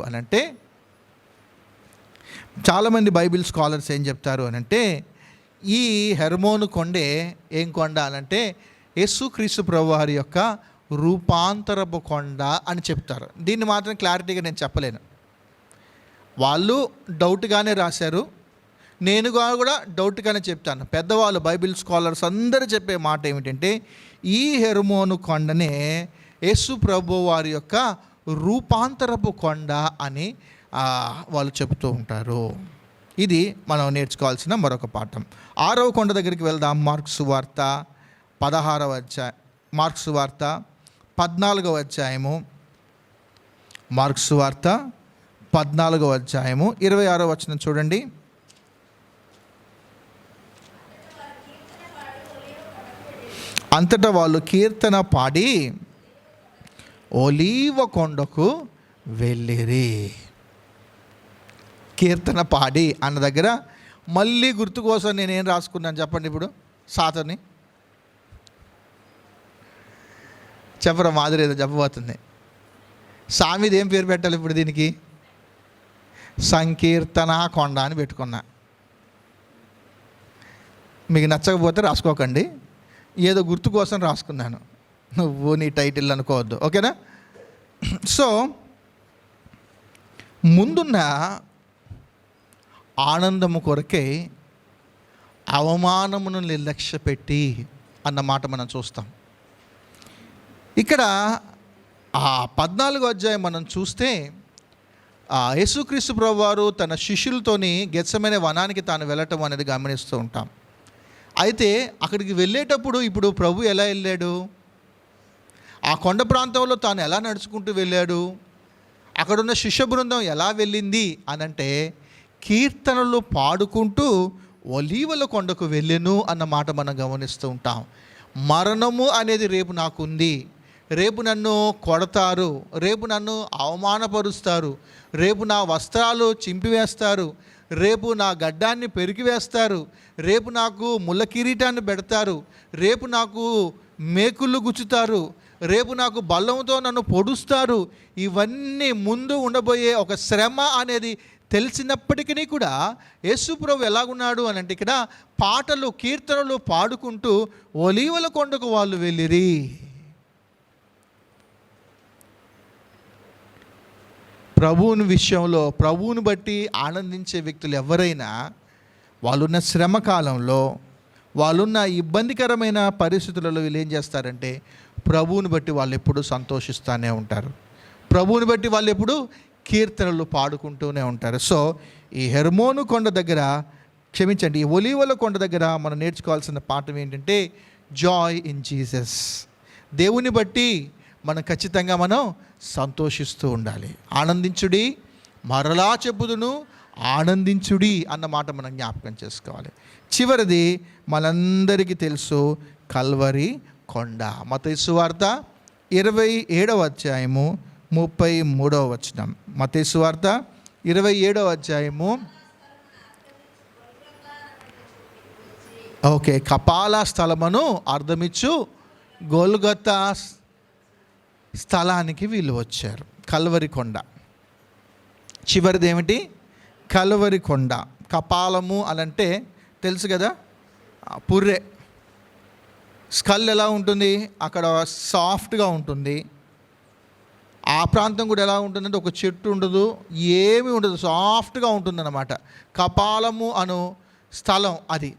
అనంటే, ఈ హెర్మోను కొండే ఏం కొండ అనంటే యేసుక్రీస్తు ప్రభువారి యొక్క రూపాంతరపు కొండ అని చెప్తారు. దీన్ని మాత్రం క్లారిటీగా నేను చెప్పలేను. వాళ్ళు డౌట్గానే రాశారు, నేను కూడా డౌట్గానే చెప్తాను. పెద్దవాళ్ళు బైబిల్ స్కాలర్స్ అందరూ చెప్పే మాట ఏమిటంటే, ఈ హెర్మోను కొండనే యేసు ప్రభు వారి యొక్క రూపాంతరపు కొండ అని వాళ్ళు చెబుతూ ఉంటారు. ఇది మనం నేర్చుకోవాల్సిన మరొక పాఠం. 6వ కొండ దగ్గరికి వెళ్దాం. మార్కు సువార్త 16వ అధ్యాయం, మార్కు సువార్త 14వ అధ్యాయము, మార్కు సువార్త 14వ అధ్యాయము 26వ వచనం చూడండి. అంతటా వాళ్ళు కీర్తన పాడి ఒలీవ కొండకు వెళ్ళిరి. కీర్తన పాడి అన్న దగ్గర మళ్ళీ గుర్తు కోసం నేనేం రాసుకున్నాను చెప్పండి. ఇప్పుడు సాతని చెప్పరా, మాదిరి ఏదో చెప్పబోతుంది. సామిది ఏం పేరు పెట్టాలి ఇప్పుడు దీనికి? సంకీర్తన కొండ అని పెట్టుకున్నా. మీకు నచ్చకపోతే రాసుకోకండి, ఏదో గుర్తు కోసం రాసుకున్నాను. నువ్వు నీ టైటిల్ అనుకోవద్దు, ఓకేనా? సో ముందున్న ఆనందము కొరకే అవమానమును నిర్లక్ష్య పెట్టి అన్న మాట మనం చూస్తాం. ఇక్కడ 14వ అధ్యాయం మనం చూస్తే యేసుక్రీస్తు ప్రభువారు తన శిష్యులతోని గెత్సెమనే వనానికి తాను వెళ్ళటం అనేది గమనిస్తూ ఉంటాం. అయితే అక్కడికి వెళ్ళేటప్పుడు ఇప్పుడు ప్రభు ఎలా వెళ్ళాడు, ఆ కొండ ప్రాంతంలో తాను ఎలా నడుచుకుంటూ వెళ్ళాడు, అక్కడున్న శిష్య బృందం ఎలా వెళ్ళింది అనంటే, కీర్తనలు పాడుకుంటూ ఒలీవల కొండకు వెళ్ళెను అన్న మాట మనం గమనిస్తూ ఉంటాం. మరణము అనేది రేపు నాకుంది, రేపు నన్ను కొడతారు, రేపు నన్ను అవమానపరుస్తారు, రేపు నా వస్త్రాలు చింపివేస్తారు, రేపు నా గడ్డాన్ని పెరిగివేస్తారు, రేపు నాకు ముళ్ళ కిరీటాన్ని పెడతారు, రేపు నాకు మేకుళ్ళు గుచ్చుతారు, రేపు నాకు బల్లంతో నన్ను పొడుస్తారు. ఇవన్నీ ముందు ఉండబోయే ఒక శ్రమ అనేది తెలిసినప్పటికీ కూడా యేసు ప్రభు ఎలాగున్నాడు అని అంటే, ఇక్కడ పాటలు కీర్తనలు పాడుకుంటూ ఒలీవల కొండకు వాళ్ళు వెళ్ళిరి. ప్రభువుని విషయంలో ప్రభువుని బట్టి ఆనందించే వ్యక్తులు ఎవరైనా వాళ్ళున్న శ్రమ కాలంలో, వాళ్ళున్న ఇబ్బందికరమైన పరిస్థితులలో వీళ్ళు ఏం చేస్తారంటే ప్రభువుని బట్టి వాళ్ళు ఎప్పుడూ సంతోషిస్తూనే ఉంటారు. ప్రభువుని బట్టి వాళ్ళు ఎప్పుడు కీర్తనలు పాడుకుంటూనే ఉంటారు. సో ఈ హెర్మోను కొండ దగ్గర, క్షమించండి, ఈ ఒలీవల కొండ దగ్గర మనం నేర్చుకోవాల్సిన పాఠం ఏంటంటే జాయ్ ఇన్ జీసస్. దేవుని బట్టి మనం ఖచ్చితంగా మనం సంతోషిస్తూ ఉండాలి. ఆనందించుడి, మరలా చెప్పుదును ఆనందించుడి అన్న మాట మనం జ్ఞాపకం చేసుకోవాలి. చివరిది మనందరికీ తెలుసు, కల్వరి కొండ. మత్తయి సువార్త 27వ అధ్యాయము 33వ వచనం. మత్తయి సువార్త 27వ అధ్యాయము కపాల స్థలమును అర్థమిచ్చు గొల్గొతా స్థలానికి వీళ్ళు వచ్చారు. కల్వరి కొండ. చివరిది ఏమిటి? కల్వరి కొండ. కపాలము అనంటే తెలుసు కదా, పుర్రె, స్కల్ ఎలా ఉంటుంది, అక్కడ సాఫ్ట్గా ఉంటుంది. ఆ ప్రాంతం కూడా ఎలా ఉంటుందంటే ఒక చెట్టు ఉండదు, ఏమీ ఉండదు, సాఫ్ట్గా ఉంటుందన్నమాట. కపాలము అను స్థలం అది.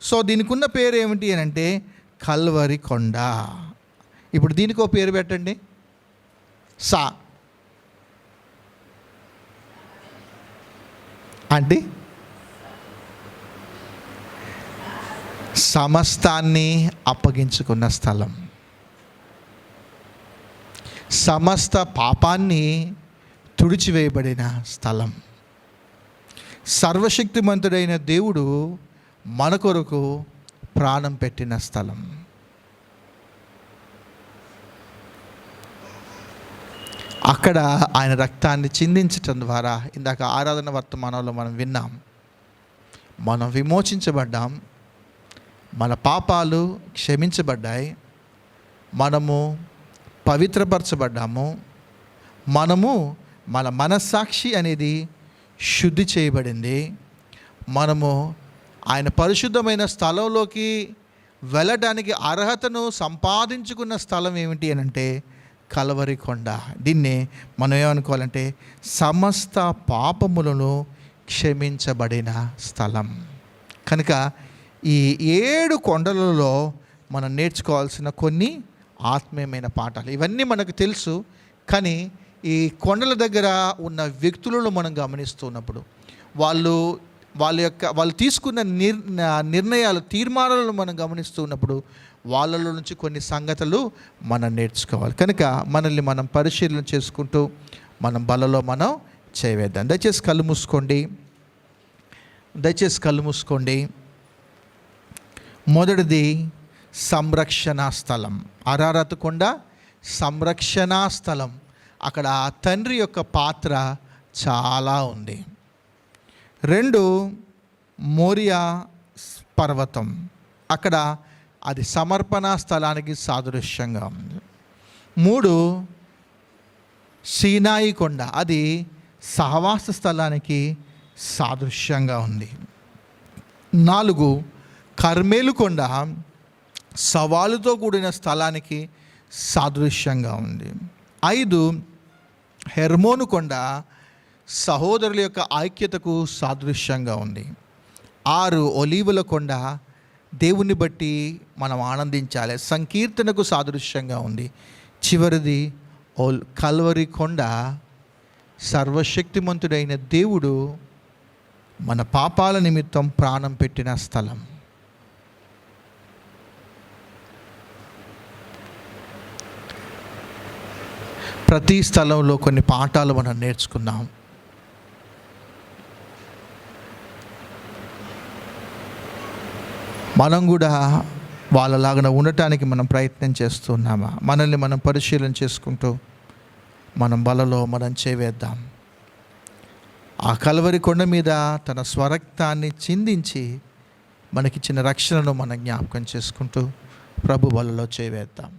సో దీనికి ఉన్న పేరు ఏమిటి అని అంటే కల్వరి కొండ. ఇప్పుడు దీనికి ఒక పేరు పెట్టండి, సా అంటే సమస్తాన్ని అప్పగించుకున్న స్థలం, సమస్త పాపాన్ని తుడిచివేయబడిన స్థలం, సర్వశక్తిమంతుడైన దేవుడు మన కొరకు ప్రాణం పెట్టిన స్థలం. అక్కడ ఆయన రక్తాన్ని చిందించటం ద్వారా, ఇందాక ఆరాధన వర్తమానంలో మనం విన్నాం, మనం విమోచించబడ్డాం, మన పాపాలు క్షమించబడ్డాయి, మనము పవిత్రపరచబడ్డాము, మనము మన మనస్సాక్షి అనేది శుద్ధి చేయబడింది, మనము ఆయన పరిశుద్ధమైన స్థలంలోకి వెళ్ళడానికి అర్హతను సంపాదించుకున్న స్థలం ఏమిటి అని అంటే కల్వరి కొండ. దీన్నే మనం ఏమనుకోవాలంటే సమస్త పాపములను క్షమించబడిన స్థలం. కనుక ఈ 7 కొండలలో మనం నేర్చుకోవాల్సిన కొన్ని ఆత్మీయమైన పాఠాలు, ఇవన్నీ మనకు తెలుసు. కానీ ఈ కొండల దగ్గర ఉన్న వ్యక్తులను మనం గమనిస్తున్నప్పుడు వాళ్ళు తీసుకున్న నిర్ణయాలు, తీర్మానాలను మనం గమనిస్తున్నప్పుడు వాళ్ళలో నుంచి కొన్ని సంగతులు మనం నేర్చుకోవాలి. కనుక మనల్ని మనం పరిశీలన చేసుకుంటూ మనం బలలో మనం చేయవేద్దాం. దయచేసి కళ్ళు మూసుకోండి. మొదటిది సంరక్షణ స్థలం. అరారత్ కొండ సంరక్షణ స్థలం. అక్కడ తండ్రి యొక్క పాత్ర చాలా ఉంది. 2 మోరియా పర్వతం. అక్కడ అది సమర్పణ స్థలానికి సాదృశ్యంగా ఉంది. 3 సీనాయి కొండ. అది సహవాస స్థలానికి సాదృశ్యంగా ఉంది. 4 కర్మేలు కొండ సవాలుతో కూడిన స్థలానికి సాదృశ్యంగా ఉంది. 5 హెర్మోను కొండ సహోదరుల యొక్క ఐక్యతకు సాదృశ్యంగా ఉంది. 6 ఒలీవల కొండ దేవుని బట్టి మనం ఆనందించాలి, సంకీర్తనకు సాదృశ్యంగా ఉంది. చివరిది కల్వరి కొండ సర్వశక్తిమంతుడైన దేవుడు మన పాపాల నిమిత్తం ప్రాణం పెట్టిన స్థలం. ప్రతి స్థలంలో కొన్ని పాఠాలు మనం నేర్చుకున్నాం. మనం కూడా వాళ్ళలాగా ఉండటానికి మనం ప్రయత్నం చేస్తున్నామా? మనల్ని మనం పరిశీలన చేసుకుంటూ మనం బలలో మనం చేవేద్దాం. ఆ కల్వరి కొండ మీద తన స్వరక్తాన్ని చిందించి మనకిచ్చిన రక్షణను మనం జ్ఞాపకం చేసుకుంటూ ప్రభు బలలో చేవేద్దాం.